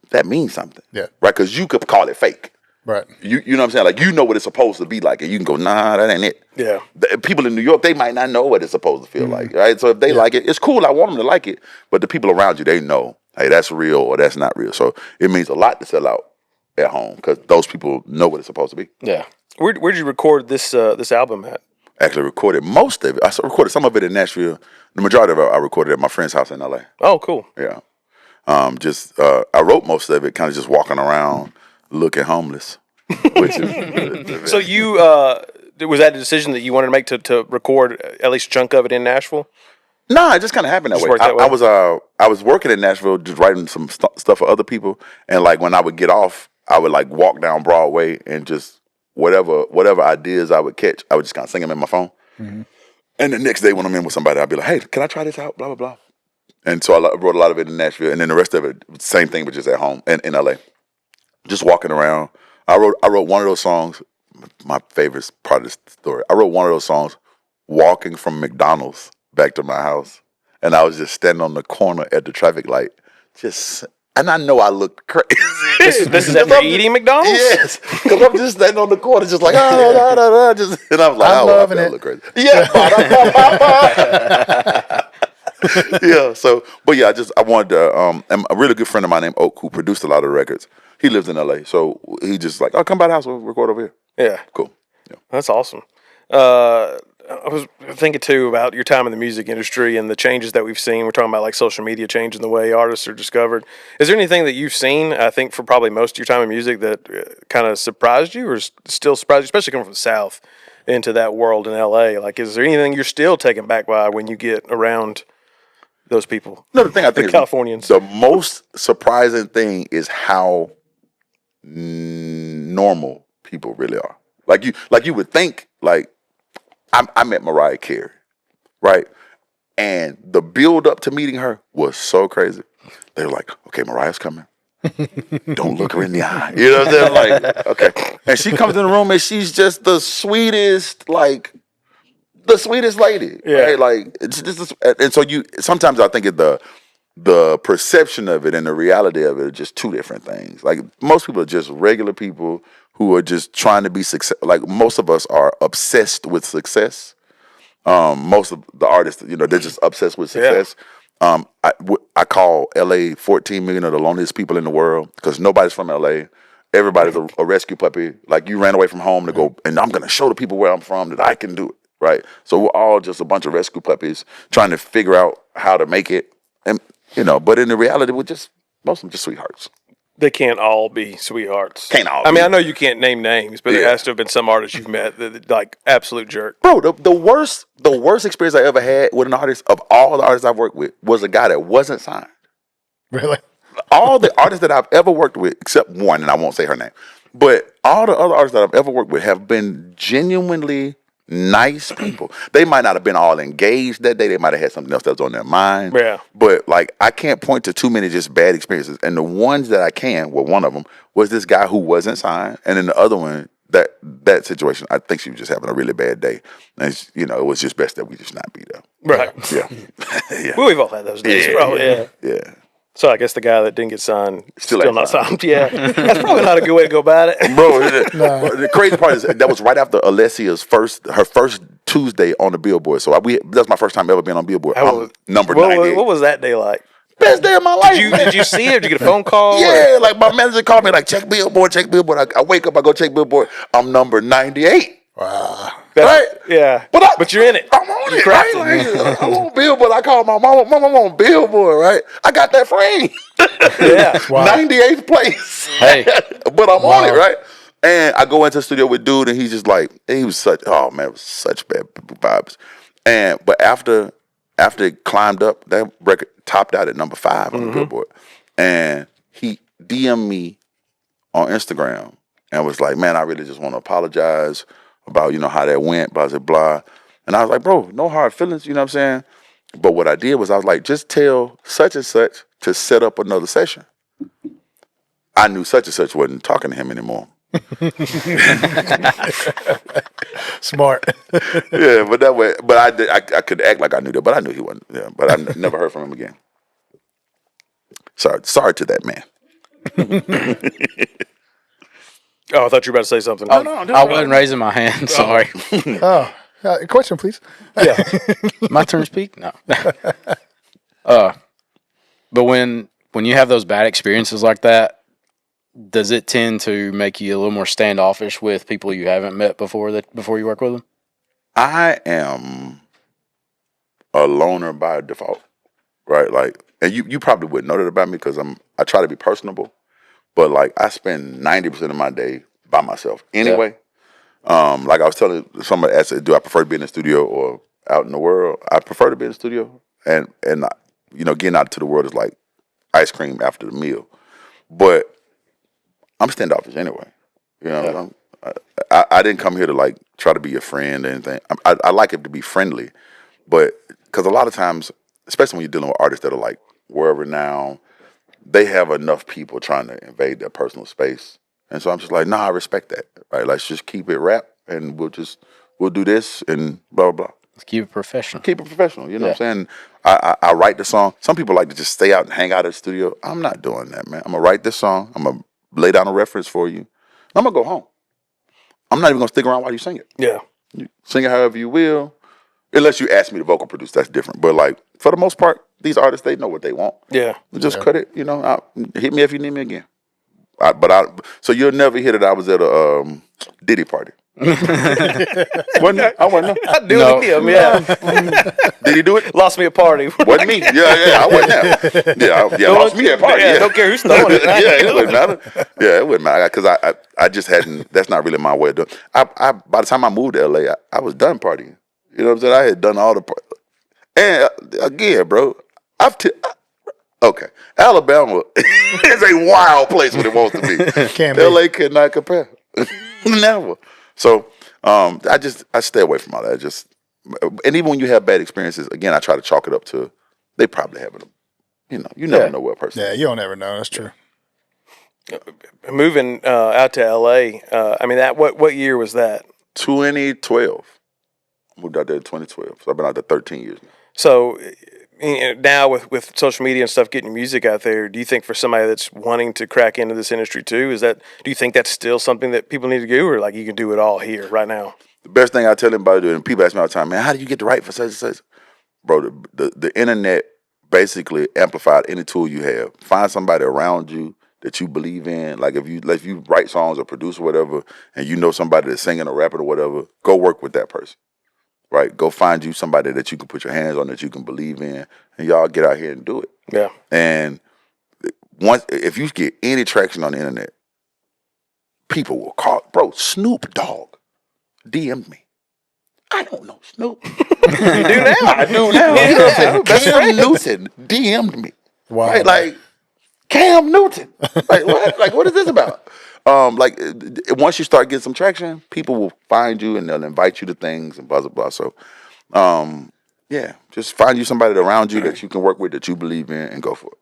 That means something. Yeah. Right? Because you could call it fake. Right. You know what I'm saying? Like, you know what it's supposed to be like, and you can go, nah, that ain't it. Yeah. People in New York, they might not know what it's supposed to feel like, right? So if they like it, it's cool. I want them to like it. But the people around you, they know, hey, that's real or that's not real. So it means a lot to sell out at home because those people know what it's supposed to be. Yeah. Where'd you record this album at? Actually recorded most of it. I recorded some of it in Nashville. The majority of it I recorded at my friend's house in LA. Oh, cool. Yeah. I wrote most of it kind of just walking around looking homeless. Which is So you was that a decision that you wanted to make to record at least a chunk of it in Nashville? No, it just kind of happened that Just way. worked that way? I was working in Nashville, just writing some stuff for other people, and like when I would get off, I would like walk down Broadway and just whatever ideas I would catch, I would just kind of sing them in my phone. Mm-hmm. And the next day when I'm in with somebody, I'd be like, "Hey, can I try this out?" Blah blah blah. And so I wrote a lot of it in Nashville, and then the rest of it, same thing, but just at home in LA, just walking around. I wrote one of those songs. My favorite part of the story. I wrote one of those songs walking from McDonald's back to my house, and I was just standing on the corner at the traffic light, and I know I looked crazy. This is after eating McDonald's? Yes, because I'm just standing on the corner, just like and I was like, I'm loving it. Look crazy. Yeah. Yeah. So, but yeah, I wanted to. And a really good friend of mine named Oak, who produced a lot of the records. He lives in L.A., so he just like, oh, come by the house, we'll record over here. Yeah. Cool. Yeah. That's awesome. I was thinking too about your time in the music industry and the changes that we've seen. We're talking about like social media changing the way artists are discovered. Is there anything that you've seen, I think, for probably most of your time in music that kind of surprised you or still surprised you, especially coming from the South into that world in LA? Like, is there anything you're still taken back by when you get around those people? No, the thing I think the Californians. The most surprising thing is how normal people really are. Like you would think, like, I met Mariah Carey, right? And the build up to meeting her was so crazy. They were like, okay, Mariah's coming. Don't look her in the eye. You know what I'm saying? Like, okay. And she comes in the room and she's just the sweetest lady. Yeah. Right? Like, it's just, and so sometimes I think the perception of it and the reality of it are just two different things. Like, most people are just regular people who are just trying to be success. Like, most of us are obsessed with success. Most of the artists, they're just obsessed with success. Yeah. I call LA 14 million of the loneliest people in the world because nobody's from LA. Everybody's a rescue puppy. Like, you ran away from home to go, and I'm going to show the people where I'm from that I can do it. Right. So we're all just a bunch of rescue puppies trying to figure out how to make it. And, but in the reality, most of them just sweethearts. They can't all be sweethearts. Can't all. I mean, I know you can't name names, but there has to have been some artists you've met that like absolute jerk. Bro, the worst experience I ever had with an artist of all the artists I've worked with was a guy that wasn't signed. Really? All the artists that I've ever worked with, except one, and I won't say her name, but all the other artists that I've ever worked with have been genuinely nice people. They might not have been all engaged that day. They might have had something else that was on their mind. Yeah. But like, I can't point to too many just bad experiences. And the ones that I can, well, one of them was this guy who wasn't signed, and then the other one, that situation, I think she was just having a really bad day, and it was just best that we just not be there. Right. Yeah. Yeah. Well, we've all had those days, probably. Yeah. So I guess the guy that didn't get signed still not signed. Yeah, that's probably not a good way to go about it, bro. The crazy part is that was right after Alicia's first Tuesday on the Billboard. So that's my first time ever being on Billboard. Number 98. What was that day like? Best day of my life. Did you see it? Did you get a phone call? Yeah, like my manager called me like, check Billboard. I wake up, I go check Billboard. I'm number 98. Wow. Right? Yeah. But you're in it. I'm on it, right? Like, I'm on Billboard. I called my mom. Mom, I'm on Billboard, right? I got that frame. Yeah. Wow. 98th place. Hey. But I'm on it, right? And I go into the studio with dude, and he's just like, it was such bad vibes. But after it climbed up, that record topped out at number 5 on the Billboard. And he DM'd me on Instagram and was like, man, I really just want to apologize about, how that went, blah, blah, blah. And I was like, bro, no hard feelings, you know what I'm saying? But what I did was I was like, just tell such and such to set up another session. I knew such and such wasn't talking to him anymore. Smart. Yeah, but that way, I could act like I knew that, but I knew he wasn't. Yeah, but I never heard from him again. Sorry to that man. Oh, I thought you were about to say something. No, I wasn't raising my hand. Sorry. Question, please. Yeah. My turn to speak? No. But when you have those bad experiences like that, does it tend to make you a little more standoffish with people you haven't met before you work with them? I am a loner by default, right? Like, and you probably wouldn't know that about me because I try to be personable, but like I spend 90% of my day by myself anyway. Yeah. Like I was telling somebody, asked, do I prefer to be in the studio or out in the world? I prefer to be in the studio, and getting out to the world is like ice cream after the meal, but I'm standoffish anyway. I didn't come here to like try to be your friend or anything. I like it to be friendly, but because a lot of times, especially when you're dealing with artists that are like wherever now, they have enough people trying to invade their personal space, and so I'm just like, nah, I respect that. Right? Let's just keep it wrapped, and we'll do this and blah blah blah. Let's keep it professional. Keep it professional. You know what I'm saying? I write the song. Some people like to just stay out and hang out at the studio. I'm not doing that, man. I'm gonna write this song. I'm gonna lay down a reference for you. I'm gonna go home. I'm not even gonna stick around while you sing it. Yeah. You sing it however you will. Unless you ask me to vocal produce, that's different. But like for the most part, these artists, they know what they want. Yeah. Just cut it, hit me if you need me again. So you'll never hear that I was at a Diddy party. Wasn't it? I wasn't. I do it him, yeah. Did he do it? Lost me a party. Wasn't me. Yeah, I wasn't there. Yeah, lost me at a party. Yeah, don't care who's throwing it. Yeah, it wouldn't matter. Yeah, it wouldn't matter because I just hadn't. That's not really my way of doing. By the time I moved to LA, I was done partying. You know what I'm saying? I had done all the and again, bro, okay, Alabama is a wild place when it wants to be. LA cannot compare. Never. So I stay away from all that. And even when you have bad experiences, again, I try to chalk it up to they probably having you never know what a person. Yeah, you don't ever know. That's true. Moving out to LA, I mean, what year was that? 2012. Moved out there in 2012. So I've been out there 13 years now. So now with social media and stuff, getting music out there, do you think for somebody that's wanting to crack into this industry too, do you think that's still something that people need to do, or like you can do it all here right now? The best thing I tell anybody to do, and people ask me all the time, man, how do you get the right for such and such? Bro, the internet basically amplified any tool you have. Find somebody around you that you believe in. Like if you write songs or produce or whatever, and you know somebody that's singing or rapping or whatever, go work with that person. Right, go find you somebody that you can put your hands on, that you can believe in, and y'all get out here and do it. Yeah. And if you get any traction on the internet, people will call. Bro, Snoop Dogg DM'd me. I don't know Snoop. You do now. I do now. Yeah, Cam Newton DM'd me. Wow. Right, like Cam Newton. Like what? Like what is this about? Once you start getting some traction, people will find you and they'll invite you to things and blah, blah, blah. So, just find you somebody around you that you can work with, that you believe in, and go for it.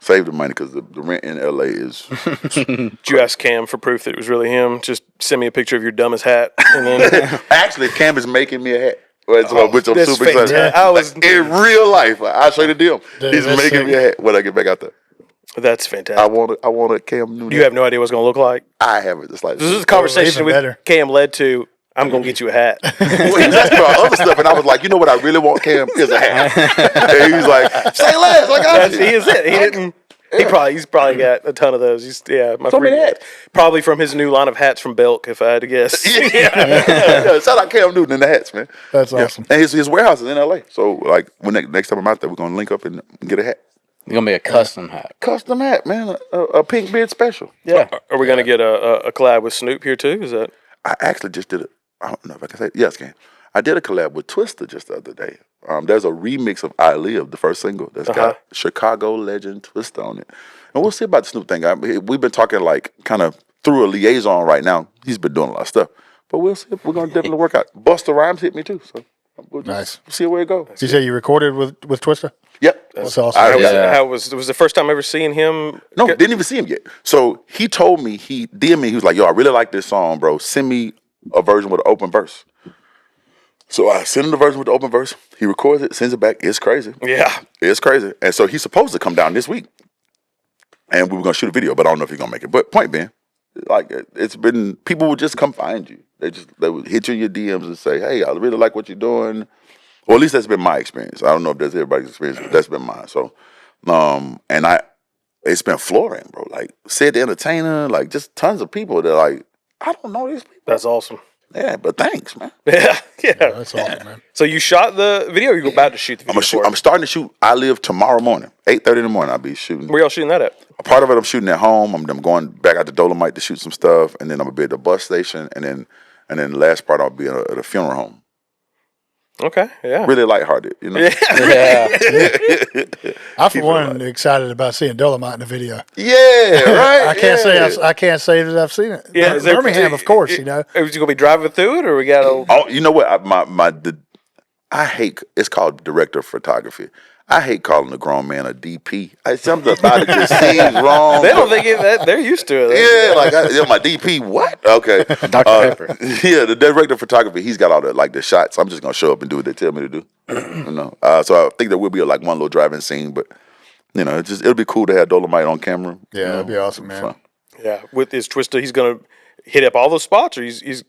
Save the money because the rent in LA is. Did you ask Cam for proof that it was really him? Just send me a picture of your dumbest hat. And then... Actually, Cam is making me a hat. Which I'm super excited. In real life, I'll show you the deal. He's making me a hat when I get back out there. That's fantastic. I want a Cam Newton. You have no idea what it's going to look like? I haven't. It's like this is a conversation with Cam led to, I'm going to get you a hat. Well, he's asking about other stuff, and I was like, you know what I really want, Cam, is a hat. And he's like, say less. I got you. He is it. He didn't. He's probably got a ton of those. So many hats. Probably from his new line of hats from Belk, if I had to guess. Yeah. Shout out Cam Newton in the hats, man. That's awesome. And his warehouse is in LA. So like when next time I'm out there, we're gonna link up and get a hat. It's gonna be a custom hat. Custom hat, man. A Pynk Beard special. Yeah. Are we gonna get a collab with Snoop here too? Is that? I actually just did it. I don't know if I can say it. Yes, can. I did a collab with Twista just the other day. There's a remix of I Live, the first single, that's got Chicago legend Twista on it. And we'll see about the Snoop thing. We've been talking like kind of through a liaison right now. He's been doing a lot of stuff. But we'll see. We're going to definitely work out. Busta Rhymes hit me too. So we'll just see where it goes. Did you say you recorded with Twista? Yep. That's awesome. How was the first time ever seeing him? No, didn't even see him yet. So he told me, he DM'd me, he was like, yo, I really like this song, bro. Send me a version with an open verse. So I send him the version with the open verse. He records it, sends it back. It's crazy. Yeah. It's crazy. And so he's supposed to come down this week. And we were going to shoot a video, but I don't know if he's going to make it. But point being, like, it's been, people would just come find you. They would hit you in your DMs and say, hey, I really like what you're doing. Or at least that's been my experience. I don't know if that's everybody's experience, but that's been mine. So, it's been flooring, bro. Like, Sid the Entertainer, like, just tons of people that, like, I don't know these people. That's awesome. Yeah, but thanks, man. Yeah. That's awesome, man. So you shot the video, or you're about to shoot the video? I'm starting to shoot I Live tomorrow morning. 8:30 in the morning I'll be shooting. Where y'all shooting that at? A part of it I'm shooting at home. I'm going back out to Dolomite to shoot some stuff, and then I'm gonna be at the bus station, and then the last part I'll be at a funeral home. Okay, yeah. Really lighthearted, you know? Yeah. I, for one, excited about seeing Dolomite in the video. Yeah, right? I can't say that I've seen it. Yeah, Birmingham, of course, you know. Are you going to be driving through it, or we got to... Oh, you know what? I hate, it's called director of photography. I hate calling a grown man a DP. Something about it just seems wrong. They don't think that. They're used to it. Yeah, like my DP. What? Okay, Dr. Pepper. Yeah, the director of photography. He's got all the shots. I'm just gonna show up and do what they tell me to do. You know. So I think there will be one little driving scene, but you know, it'll be cool to have Dolomite on camera. Yeah, that'd be awesome, man. Fun. Yeah, with his Twista, he's gonna. hit up all those spots, or he's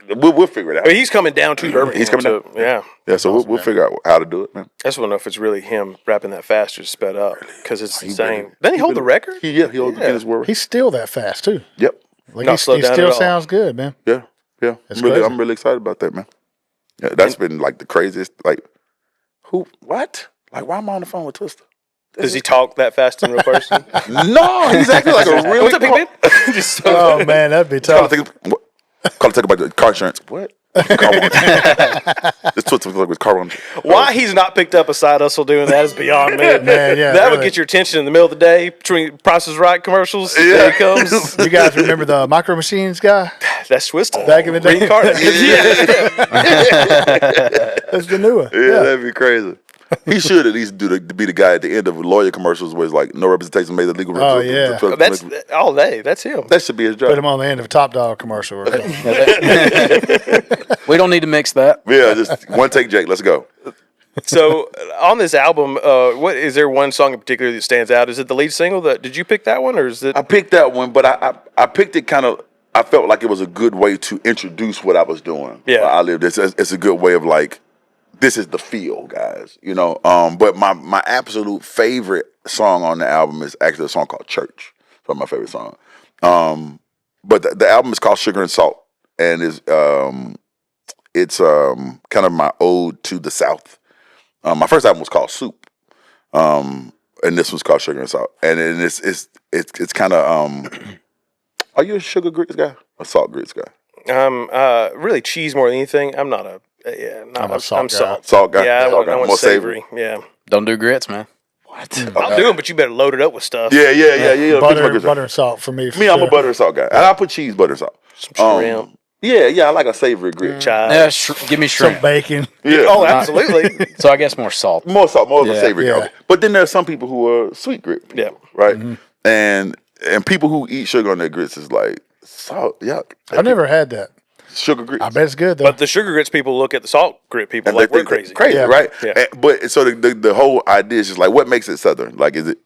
we'll figure it out. but he's coming down to Birmingham. He's coming down. Yeah. Yeah, so we'll figure out how to do it, man. I just want to know if it's really him rapping that fast or sped up because it's insane. Doesn't he hold the record? He holds the Guinness World Record. He's still that fast too. Yep. Like Not he slowed down still at all. sounds good, man. Yeah. crazy. I'm really excited about that, man. Yeah, that's been like the craziest. Like, what? Like, why am I on the phone with Twister? Does he talk that fast in real person? No, he's acting like a really. What's up, Pynk Beard? Just Oh man, that'd be Call tough. to take about the car insurance. What? Car warranty. This Twister was like with car warranty. why he's not picked up a side hustle doing that is beyond me. Man, yeah, that would really. get your attention in the middle of the day between Price is Right commercials. Yeah. There he comes. You guys remember the Micro Machines guy That's Twister. back in the day? Reincarnated. That's the new one. Yeah, that'd be crazy. He should at least be the guy at the end of lawyer commercials where it's like no representation made the legal. Oh, yeah. That's all day. That's him. that should be his Put job. him on the end of a Top Dog commercial. Or something. We don't need to mix that. Yeah, just one take, Jake. Let's go. So on this album, what is there one song in particular that stands out? Is it the lead single? Did you pick that one, or is it? I picked that one, but I picked it kind of. I felt like it was a good way to introduce what I was doing. Yeah. I lived. It's a good way of like, this is the feel, guys. You know. But my absolute favorite song on the album is actually a song called Church. It's one of my favorite songs. But the album is called Sugar and Salt, and it's kind of my ode to the South. My first album was called Soup, and this one's called Sugar and Salt, and it's kind of. Are you a sugar grits guy or salt grits guy? Really cheese more than anything. I'm not a. I'm a salt guy. salt. Salt guy. Yeah, I Salt want, I guy. want More savory. Yeah, Don't do grits, man. I'll do them, but you better load it up with stuff. Yeah. Butter and salt for me. Me, I'm a butter and salt guy, and I put cheese, butter, and salt. Some shrimp, Yeah, I like a savory grit. chives. Yeah, give me some shrimp. bacon. Yeah. Oh, absolutely. So I guess more salt. More salt, more of a Yeah. savory Yeah. guy. But then there are some people who are sweet grit people, Yeah. right? And people who eat sugar on their grits is like salt, yuck. I've never had that. Sugar grits. I bet it's good though. But the sugar grits people look at the salt grit people And like they we're think crazy. Yeah. right? Yeah. But so the whole idea is just like, what makes it Southern? Like, is it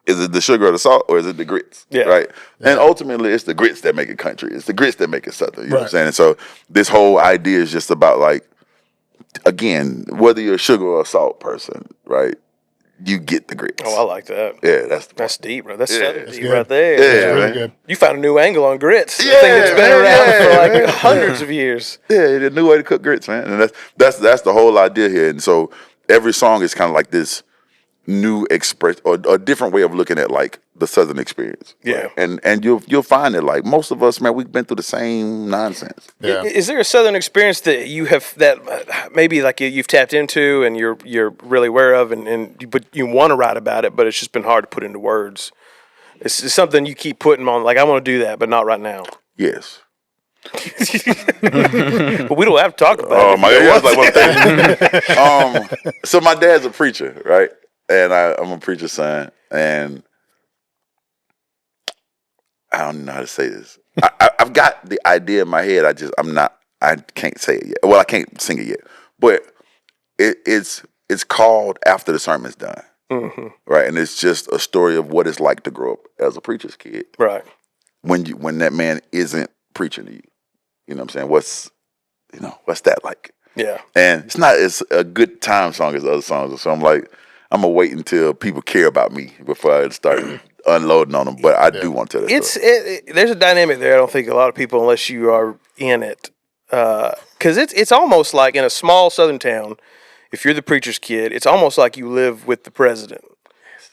the sugar or the salt, or is it the grits? Yeah. Right. And ultimately, it's the grits that make it country. It's the grits that make it Southern. You know what I'm Right. saying? And so this whole idea is just about like, again, whether you're a sugar or a salt person, right? You get the grits. Oh, I like that. Yeah, that's Deep, bro. That's Yeah. Southern That's deep good. right there. Yeah, It's really man. good. You found a new angle on grits. I Yeah, think it's been man, around yeah, for like yeah. hundreds of years. Yeah, the new way to cook grits, man. And that's the whole idea here. And so every song is kind of like this new express or a different way of looking at like the Southern experience. Yeah. And you'll find it like most of us, man, we've been through the same nonsense. Yeah. Is there a Southern experience that you have that maybe like you've tapped into and you're really aware of but you want to write about it, but it's just been hard to put into words? It's something you keep putting on, like I want to do that, but not right now. Yes. But we don't have to talk about Oh it. my God, that's like one thing. So my dad's a preacher, right? And I'm a preacher's son, and I don't know how to say this. I've got the idea in my head. I can't say it yet. Well, I can't sing it yet. But it's called After the Sermon's Done, right? And it's just a story of what it's like to grow up as a preacher's kid Right. when that man isn't preaching to you. You know what I'm saying? What's that like? Yeah. And it's not as a good time song as other songs. So I'm like, I'm gonna wait until people care about me before I start unloading on them. But I do want to tell that story. There's a dynamic there. I don't think a lot of people, unless you are in it, because it's almost like in a small Southern town. If you're the preacher's kid, it's almost like you live with the president.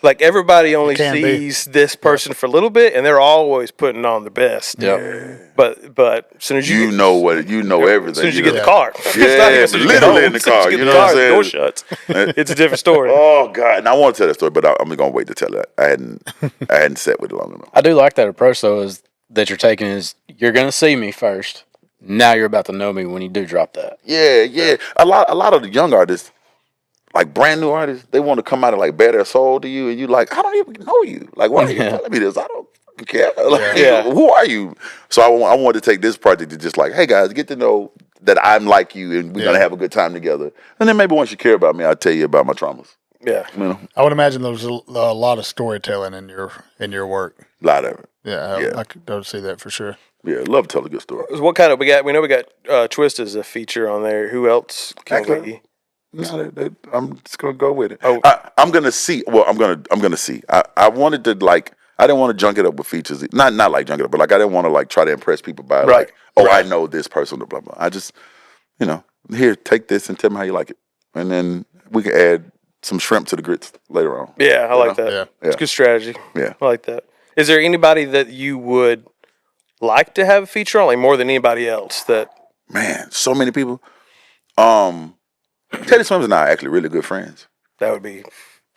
Like everybody only can be. sees this person for a little bit, and they're always putting on their best. Yep. But as soon as You know everything. as soon as you know. get the car, It's not Yeah, even as soon as you get literally home. in the As soon as car, you get you the know what car, I'm the door saying? shuts. It's a different story. Oh God! And I want to tell that story, but I'm gonna wait to tell it. I hadn't sat with it long enough. I do like that approach though, is that you're taking is you're gonna see me first. Now you're about to know me when you do drop that. Yeah. A lot of the young artists, like brand new artists, they want to come out and like bare their soul to you, and you like, I don't even know you. Like, why are you telling me this? I don't care. Like, Yeah. who are you? So I want to take this project to just like, hey guys, get to know that I'm like you, and we're gonna have a good time together. And then maybe once you care about me, I'll tell you about my traumas. Yeah. You know, I would imagine there's a lot of storytelling in your work. a lot of it. Yeah, I could totally see that for sure. Yeah, love to tell a good story. What kind of we got? We know we got Twist as a feature on there. Who else can we? No, I'm just gonna go with it. Oh. I'm gonna see. Well, I'm gonna see. I wanted to like. I didn't want to junk it up with features. Not like junk it up, but like I didn't want to like try to impress people by like, I know this person. Blah blah. I just, here, take this and tell me how you like it, and then we can add some shrimp to the grits later on. Yeah, I like that. Yeah. It's good strategy. Yeah, I like that. Is there anybody that you would like to have a feature on, like more than anybody else? That man, so many people. Teddy Swims and I are actually really good friends. that would be.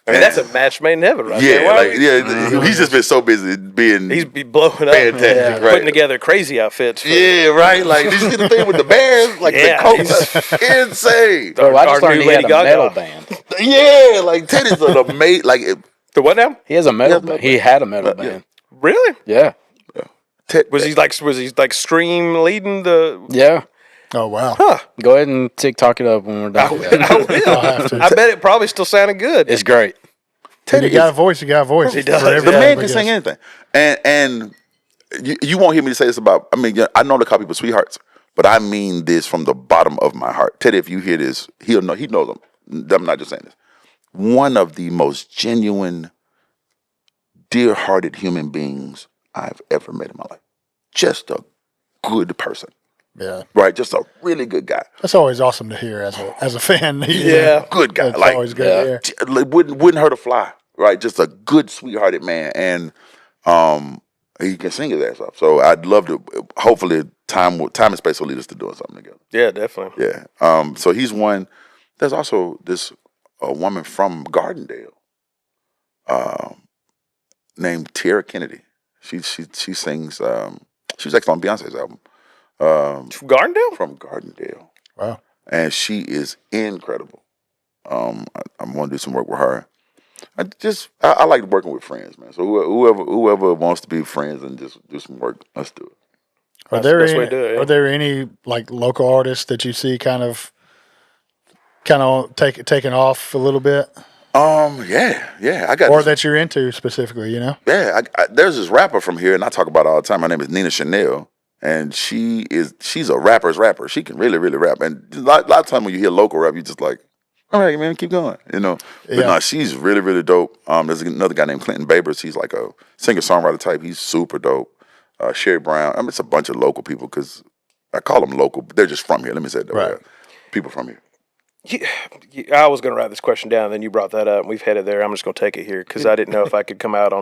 I mean, that's a match made in heaven, right there. He's just been so busy being. He's be blowing up, fantastic, right? putting together crazy outfits. Yeah, right. Like, did you see the thing with the Bears? Like Yeah, the coat, insane. Oh, I just Our learned new he had Lady a Gaga. metal band. Yeah, like Teddy's an amazing. Like, The what now? He has a metal band. He had a metal band. Really? Yeah. Was he like Scream leading the? Yeah. Oh wow! Go ahead and TikTok it up when we're done. with that. I will. I bet it probably still sounded good. It's great. Teddy got a voice. He got a voice. He does. The man can sing anything, and you won't hear me say this about. I mean, I know to call people sweethearts, but I mean this from the bottom of my heart. Teddy, if you hear this, he'll know. He knows them. I'm not just saying this. One of the most genuine, dear-hearted human beings I've ever met in my life. Just a good person. Yeah, Right, just a really good guy. that's always awesome to hear as a fan. Yeah. Good guy. It's Like, always good to hear. wouldn't hurt a fly. Right, just a good, sweethearted man, and he can sing his ass off. So I'd love to. Hopefully, time and space will lead us to doing something together. Yeah, definitely. Yeah. So he's one. There's also this woman from Gardendale, named Tara Kennedy. She sings. She was actually on Beyonce's album. From Gardendale? From Gardendale. Wow. And she is incredible. I'm going to do some work with her. I like working with friends, man. So whoever wants to be friends and just do some work, let's do it. Are there any like local artists that you see kind of taking off a little bit? Yeah. I got or that you're into specifically, Yeah, there's this rapper from here, and I talk about it all the time. Her name is Nina Chanel, and she's a rapper's rapper. She can really, really rap. And a lot of time when you hear local rap, you just like, all right, man, keep going, But no, she's really, really dope. There's another guy named Clinton Babers. He's like a singer-songwriter type. He's super dope. Sherry Brown. I mean, it's a bunch of local people because I call them local, but they're just from here. Let me say it that way. People from here. I was going to write this question down, and then you brought that up, and we've headed there. I'm just going to take it here because I didn't know if I could come out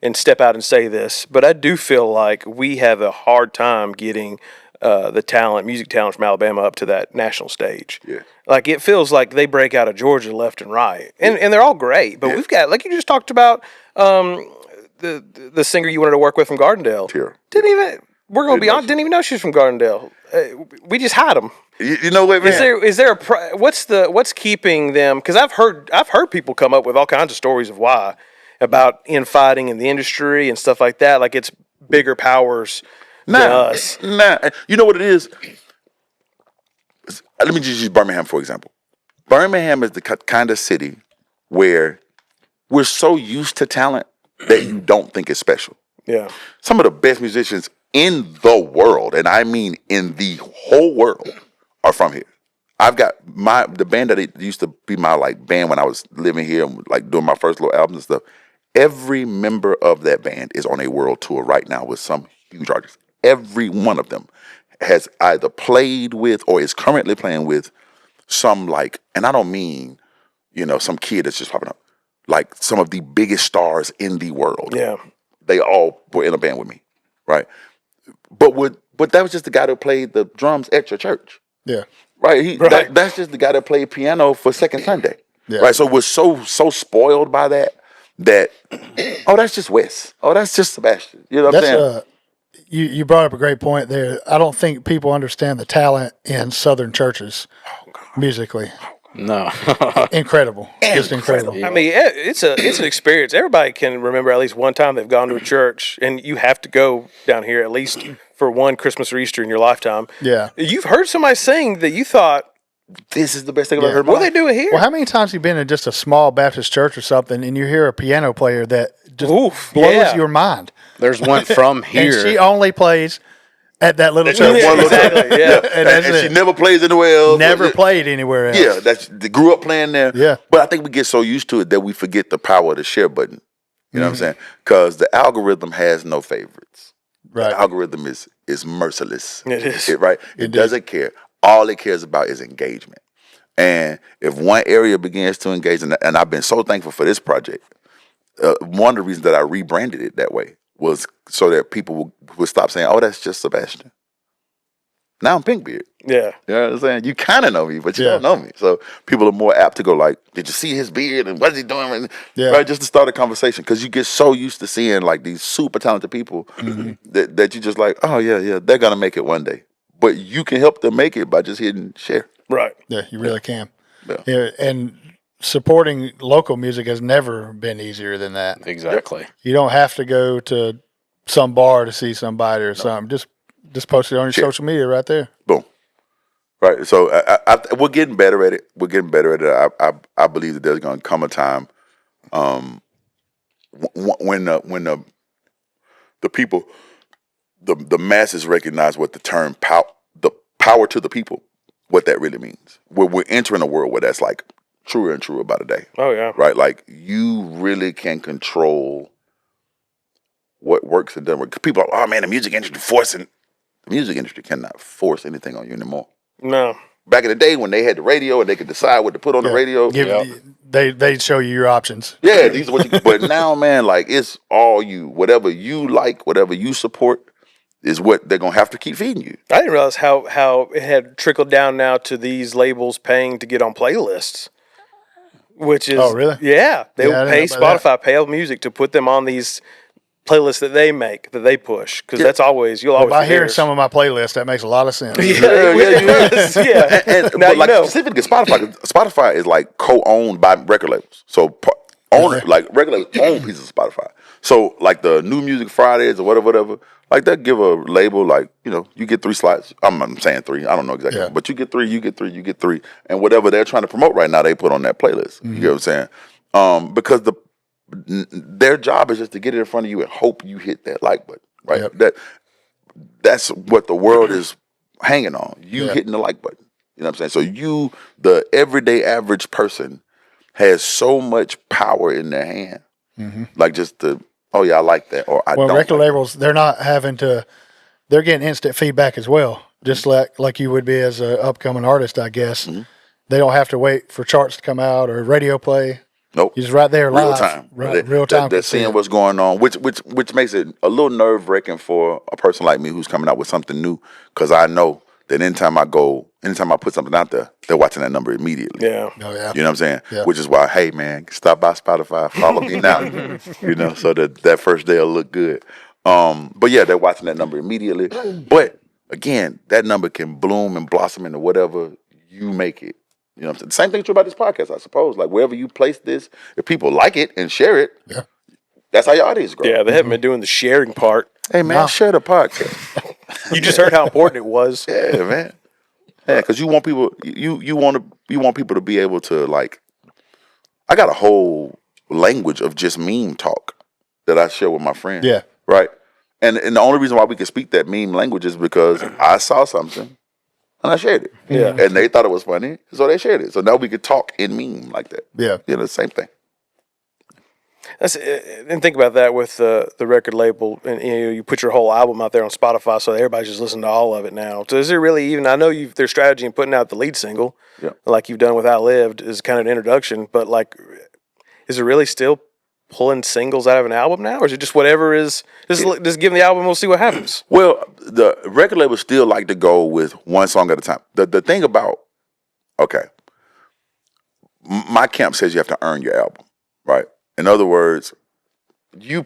and step out and say this. But I do feel like we have a hard time getting the music talent from Alabama up to that national stage. Yeah. Like, it feels like they break out of Georgia left and right. And they're all great. But we've got, like you just talked about, the singer you wanted to work with from Gardendale. Sure. We're going to be honest, didn't even know she was from Gardendale. We just had them. You know what, man? Is there what's keeping them? Because I've heard people come up with all kinds of stories of why, about infighting in the industry and stuff like that. Like, it's bigger powers than us. You know what it is? Let me just use Birmingham for example. Birmingham is the kind of city where we're so used to talent that you don't think it's special. Yeah. Some of the best musicians in the world, and I mean in the whole world, are from here. I've got the band that it used to be my like band when I was living here and like doing my first little albums and stuff. Every member of that band is on a world tour right now with some huge artists. Every one of them has either played with or is currently playing with some like, and I don't mean, some kid that's just popping up, like some of the biggest stars in the world. Yeah. They all were in a band with me, right? But that was just the guy that played the drums at your church. Yeah. Right. That's just the guy that played piano for Second Sunday. Yeah. Right. So we're so spoiled by that that's just Wes. Oh, that's just Sebastian. You know what I'm saying? You brought up a great point there. I don't think people understand the talent in Southern churches musically. No. Incredible. Just incredible. I mean, it's an experience. Everybody can remember at least one time they've gone to a church, and you have to go down here at least for one Christmas or Easter in your lifetime. Yeah. You've heard somebody sing that you thought, this is the best thing I've ever heard. What are they doing here? Well, how many times have you been in just a small Baptist church or something and you hear a piano player that just blows your mind? There's one from here. And she only plays at that little church. Exactly. Yeah. And she never plays anywhere else. Never played anywhere else. Yeah, they grew up playing there. Yeah. But I think we get so used to it that we forget the power of the share button. You know what I'm saying? Because the algorithm has no favorites. Right. The algorithm is merciless. It is. Right? It doesn't care. All it cares about is engagement. And if one area begins to engage, and I've been so thankful for this project, one of the reasons that I rebranded it that way was so that people would stop saying, "Oh, that's just Sebastian." Now I'm Pynk Beard. Yeah. You know what I'm saying? You kind of know me, but you don't know me. So people are more apt to go like, "Did you see his beard? And what is he doing?" Right, just to start a conversation. Because you get so used to seeing like these super talented people that you just like, "Oh, yeah, they're going to make it one day." But you can help them make it by just hitting share. Right. Yeah, you really can. Yeah. And supporting local music has never been easier than that. Exactly. You don't have to go to some bar to see somebody or something. Just post it on your social media right there. Boom. Right. So we're getting better at it. We're getting better at it. I believe that there's going to come a time when the people, the masses recognize what the term the power to the people, what that really means. We're entering a world where that's like truer and truer by the day. Oh, yeah. Right? Like you really can control what works and doesn't work. People are, "Oh man, the music industry forcing." The music industry cannot force anything on you anymore. No. Back in the day when they had the radio and they could decide what to put on the radio. They'd show you your options. Yeah, these are what you. But now, man, like it's all you. Whatever you like, whatever you support, is what they're gonna have to keep feeding you. I didn't realize how it had trickled down now to these labels paying to get on playlists. Which is really? Yeah, they will pay Spotify, that. pay music to put them on these playlists that they make, that they push, because that's always you'll always. By hearing some of my playlists, that makes a lot of sense. Yeah. And Now but like you know. specifically Spotify is like co-owned by record labels. So like record labels own pieces of Spotify. So like the New Music Fridays or whatever, like they give a label like, you get 3 slots. I'm saying 3. I don't know exactly, but you get 3, you get 3, you get 3, and whatever they're trying to promote right now, they put on that playlist. You get what I'm saying? Because their job is just to get it in front of you and hope you hit that like button, right? That's what the world is hanging on. You hitting the like button. You know what I'm saying? So the everyday average person, has so much power in their hand, like just oh yeah, I like that, or I don't. Well, record labels, they're not having to. They're getting instant feedback as well, just like you would be as an upcoming artist, I guess. They don't have to wait for charts to come out or radio play. Nope. You're just right there live. Real time. Real time. They're seeing what's going on, which makes it a little nerve-wracking for a person like me who's coming out with something new, because I know that anytime I put something out there, they're watching that number immediately. Yeah. Oh, yeah. You know what I'm saying? Yeah. Which is why, hey, man, stop by Spotify, follow me now, so that first day will look good. But yeah, they're watching that number immediately. But again, that number can bloom and blossom into whatever you make it. You know what I'm saying? Same thing true about this podcast, I suppose. Like wherever you place this, if people like it and share it, that's how your audience grows. Yeah, they haven't been doing the sharing part. Hey man, share the podcast. You just heard how important it was. Yeah, man. Yeah, because you want people you want people to be able to, like, I got a whole language of just meme talk that I share with my friends. Yeah. Right. And the only reason why we can speak that meme language is because I saw something and I shared it. Yeah. And they thought it was funny, so they shared it. So now we could talk in meme like that. Yeah. The same thing. And think about that with the record label, and you put your whole album out there on Spotify, so everybody's just listening to all of it now. So is there really even? I know their strategy in putting out the lead single, like you've done with "Outlived," is kind of an introduction. But like, is it really still pulling singles out of an album now, or is it just whatever is just give them the album, we'll see what happens? Well, the record labels still like to go with one song at a time. The thing about my camp says you have to earn your album, right? In other words, you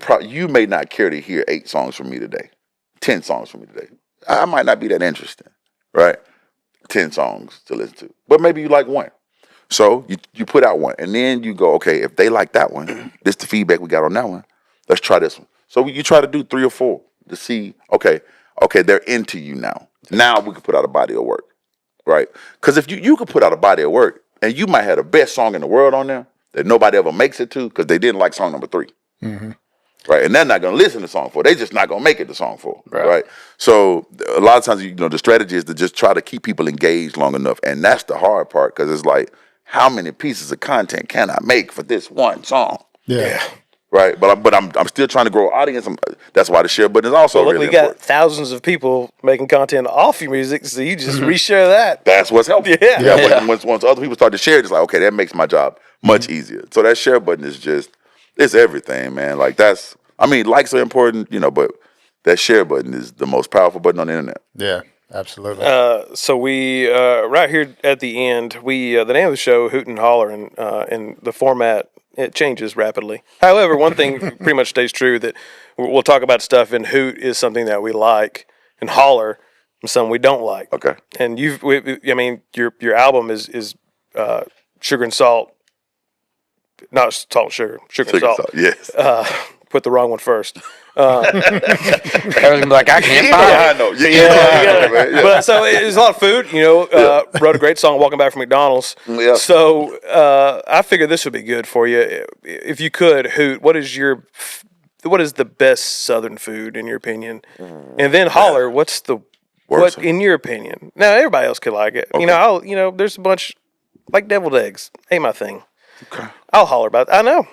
may not care to hear 8 songs from me today, 10 songs from me today. I might not be that interesting, right? 10 songs to listen to, but maybe you like one. So you put out one, and then you go, okay, if they like that one, this is the feedback we got on that one. Let's try this one. So you try to do 3 or 4 to see, okay, they're into you now. Now we can put out a body of work, right? Because if you could put out a body of work, and you might have the best song in the world on there that nobody ever makes it to because they didn't like song number 3. right? And they're not going to listen to song 4. They just not going to make it to song 4, right? So a lot of times, the strategy is to just try to keep people engaged long enough, and that's the hard part because it's like, how many pieces of content can I make for this one song? Yeah. Right, but I'm still trying to grow audience. That's why the share button is also really we got important. thousands of people making content off your music, so you just reshare that. That's what's helpful. Yeah. Once other people start to share, it's like, okay, that makes my job much easier. So that share button is it's everything, man. Like likes are important, but that share button is the most powerful button on the internet. Yeah, absolutely. So we right here at the end, the name of the show, Hoot'n Holler, and the format. It changes rapidly. However, one thing pretty much stays true, that we'll talk about stuff, and Hoot is something that we like, and Holler is something we don't like. Okay. And your album is Sugar and Salt, not Salt and Sugar, Sugar and Salt. Yes. Put the wrong one first. Everyone's like, I can't find I know. Yeah. But so it's a lot of food. Wrote a great song, "Walking Back from McDonald's." Yeah. So I figured this would be good for you. If you could, Hoot, what is the best Southern food in your opinion? And then Holler, what in your opinion? Now everybody else could like it. Okay. There's a bunch like deviled eggs. Ain't my thing. Okay. I'll holler about it. I know.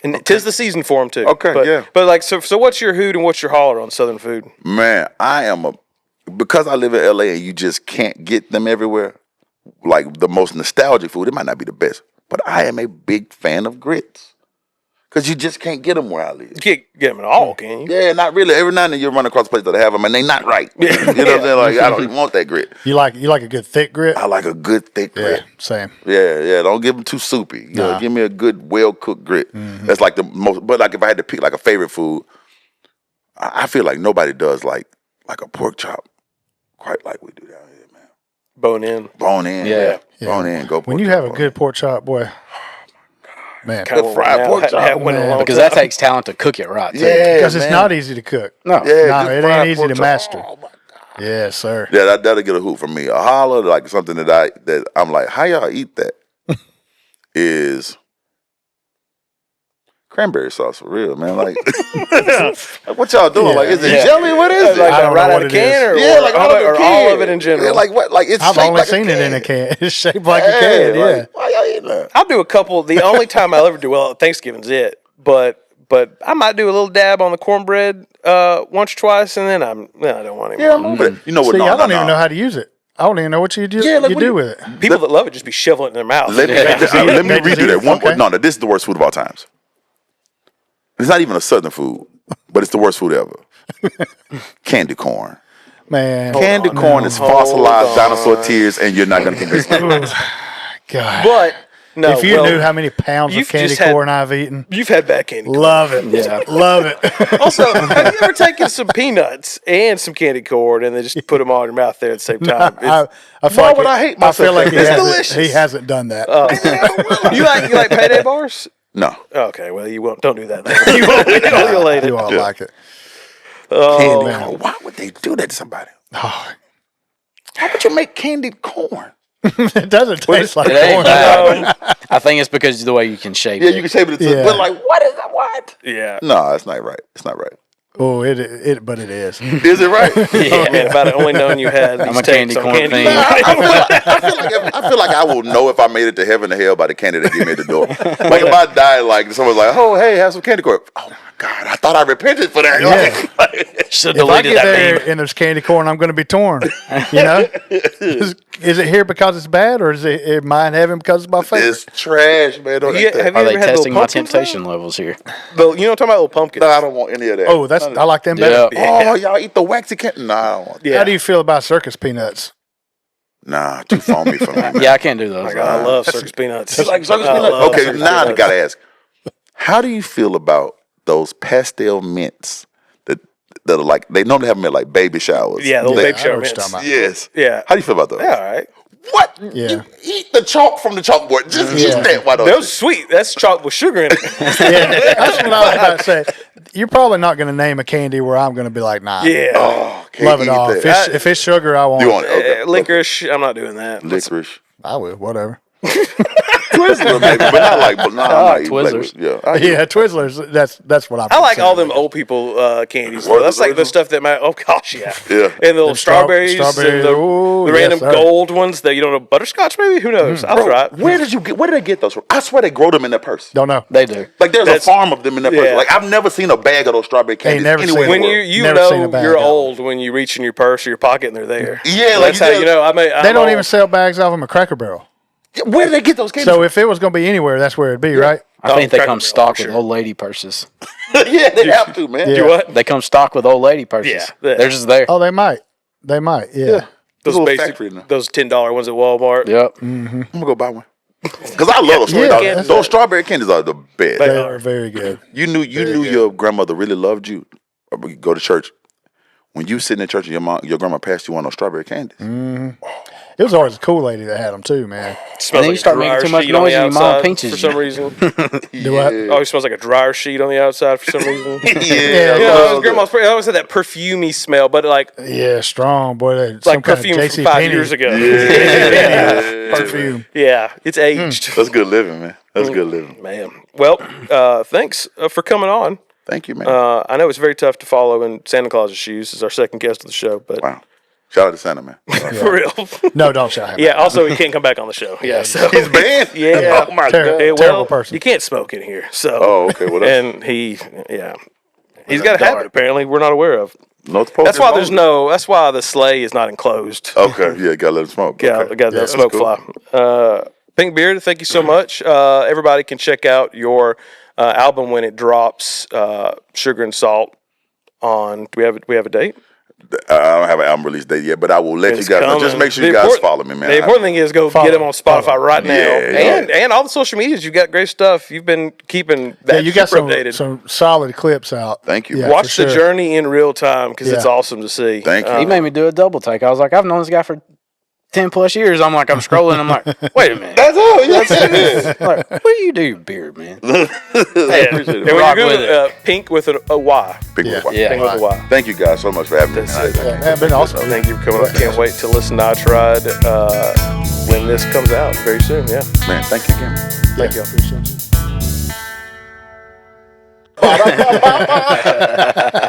And 'tis the season for them too. Okay, yeah. But so what's your Hoot and what's your Holler on Southern food? Man, because I live in LA and you just can't get them everywhere. Like the most nostalgic food, it might not be the best, but I am a big fan of grits. Because you just can't get them where I live. You can't get them at all, can you? Yeah, not really. Every now and then you run across a place that have them and they not right. You know what I'm saying? Like, I don't even want that grit. You like a good thick grit? I like a good thick grit. Yeah, same. Yeah. Don't give them too soupy. Give me a good, well-cooked grit. Mm-hmm. That's like the most, but like if I had to pick like a favorite food, I feel like nobody does like a pork chop quite like we do down here, man. Bone in. Yeah. Bone in. Go pork when you chop, have a good pork chop, boy. Man, good fried pork chop. Because that takes talent to cook it right, too. Yeah, because it's not easy to cook. No, it ain't easy to master. Oh my God. Yes, sir. Yeah, that'll get a hoot from me. A holler, like something that I'm like, how y'all eat that? Is cranberry sauce for real, man. Like, what y'all doing? Like, is it jelly? What is it? I don't right know out what of can, it is. or all of it in general. Yeah, like what? Like it's. I've shaped only like seen a it can. in a can. It's shaped like a can. Yeah. Like, why y'all eating that? I'll do a couple. The only time I'll ever do Thanksgiving's it, but I might do a little dab on the cornbread once or twice, and then I don't want it. Yeah, I'm over it. You know what? See, I don't even know how to use it. I don't even know what you do. like, you do with it. People that love it just be shoveling it in their mouth. Let me redo that. Okay. No, this is the worst food of all times. It's not even a Southern food, but it's the worst food ever. Candy corn. Man, Candy corn is fossilized dinosaur tears, and you're not going to convince me. God. But no, if you knew how many pounds of candy corn I've eaten, you've had bad candy corn. love it. Yeah, love it. Also, have you ever taken some peanuts and some candy corn and then just put them all in your mouth there at the same time? I feel Why like would I hate myself? I feel like It's delicious. He hasn't done that. You like payday bars? No. Okay, well you won't. Don't do that. Then. You won't emulate it. You won't like it. Candy corn. Why would they do that to somebody? Oh, How would you make candied corn? it doesn't taste like It ain't corn. bad. I think it's because of the way you can shape Yeah, it. you can shape it. Yeah. But like, what is that? What? Yeah. No, it's not right. It's not right. Oh, but it is. Is it right? Yeah. Man, if I'd only known you had these I'm a takes candy on corn candy thing. corn. I feel like I will know if I made it to heaven or hell by the candy they give me at the door. Like if I die, like someone's like, "Oh, hey, have some candy corn." Oh my God, I thought I repented for that. Yeah. Should If have I deleted get that there meme. and there's candy corn, I'm going to be torn. You know, is it here because it's bad, or is it mine heaven because it's my favorite? It's trash, man. Don't eat Have that. you Are they ever had testing my little pumpkins, temptation levels here? though? You know what I'm talking about? Little pumpkins. No, I don't want any of that. Oh, I like them better. Yeah. Oh, y'all eat the waxy candy? No, I don't want that. Yeah. How do you feel about circus peanuts? Nah, too foamy for me. Man. Yeah, I can't do those. I love circus peanuts. You like circus I peanuts? love Okay, circus now I peanuts. gotta ask, how do you feel about those pastel mints that are like, they normally have them at like baby showers? Yeah, the little They- baby shower what you're mints. talking about. Yes. Yeah. How do you feel about those? Yeah, all right. What? Yeah. You eat the chalk from the chalkboard. Just eat that. Why don't you? Those sweet. That's chocolate with sugar in it. Yeah, that's what I was about to say. You're probably not going to name a candy where I'm going to be like, nah. Yeah. Oh, can't Love it eat all. that. If it's sugar, I won't. You want it? Okay. Licorice. I'm not doing that. Licorice. I will, whatever. Twizzler, maybe, but not like, but not like Twizzlers. Yeah, Twizzlers. That's what I like all them old people candies. Though. That's like the stuff that oh gosh, yeah. Yeah. And the little strawberries, and the random sir. gold ones that you don't know, butterscotch maybe? Who knows? I'll try it. Where did they get those from? I swear they grow them in their purse. Don't know. They do. Like there's a farm of them in their purse. Yeah. Like I've never seen a bag of those strawberry candies never anywhere. seen in the When world. you Never seen a know bag you're of old when you reach in your purse or your pocket and they're there. Yeah, like That's how you know. They don't even sell bags of them at Cracker Barrel. Where did they get those candies? So if it was going to be anywhere, that's where it'd be, right? I think they Cracker come Barrel, stock for with sure. old lady purses. Yeah, they have to, man. Yeah. Do what? They come stock with old lady purses. Yeah. They're just there. Oh, they might. Yeah. Those little basic, factory in there. those $10 ones at Walmart. Yep. I'm gonna go buy one. Because I love those strawberry Yeah, candies. Those strawberry candies are the best. They are very good. You knew your grandmother really loved you. Or we go to church. When you sitting in church and your grandma passed you one of those strawberry candies. It was always a cool lady that had them too, man. Smells And then you like start a making dryer too much sheet on noise the and your mom outside pinches for you. some reason. Do what? Always smells like a dryer sheet on the outside for some reason. Yeah, You know, grandma's it always had that perfumey smell, but like Yeah, strong boy. it's like perfume from 5 years ago. Perfume. Yeah, it's aged. That's good living, man. That's good living. Man. Well, thanks for coming on. Thank you, man. I know it's very tough to follow in Santa Claus's shoes as our second guest of the show, but Wow. Shout out to Santa, man. for real. No, don't shout him. Yeah, also he can't come back on the show. Yeah, so He's banned? Yeah. Oh, my Terrible. God. Yeah, well, Terrible person. you can't smoke in here. So Oh, okay. Well, that's and he's got a habit apparently we're not aware of. no smoke. That's why that's why the sleigh is not enclosed. Okay, yeah, gotta let him smoke. Yeah, Okay. got that that's smoke cool. fly. Pynk Beard, thank you so much. Everybody can check out your album when it drops, Sugar and Salt. On do we have a date? I don't have an album release date yet, but I will let you guys know. Just make sure you guys follow me, man. The important thing is go get him on Spotify right now, Yeah, and all the social medias. You've got great stuff. You've been keeping that you got super updated. some solid clips out. Thank you. Yeah, Watch for the sure. journey in real time because it's Yeah. awesome to see. Thank you. He made me do a double take. I was like, I've known this guy for 10 plus years. I'm scrolling. I'm like, wait a minute. That's all. Yeah. Like, what do you do, beard, man? And when you Rock go with Pink with a Y. Yeah. Yeah. Pink with a Y. Thank you guys so much for having me. That's it. Yeah, man, been awesome. Thank you for coming up. Can't wait to listen to I Tried when this comes out very soon. Yeah. Man, thank you again. Thank you. Appreciate you.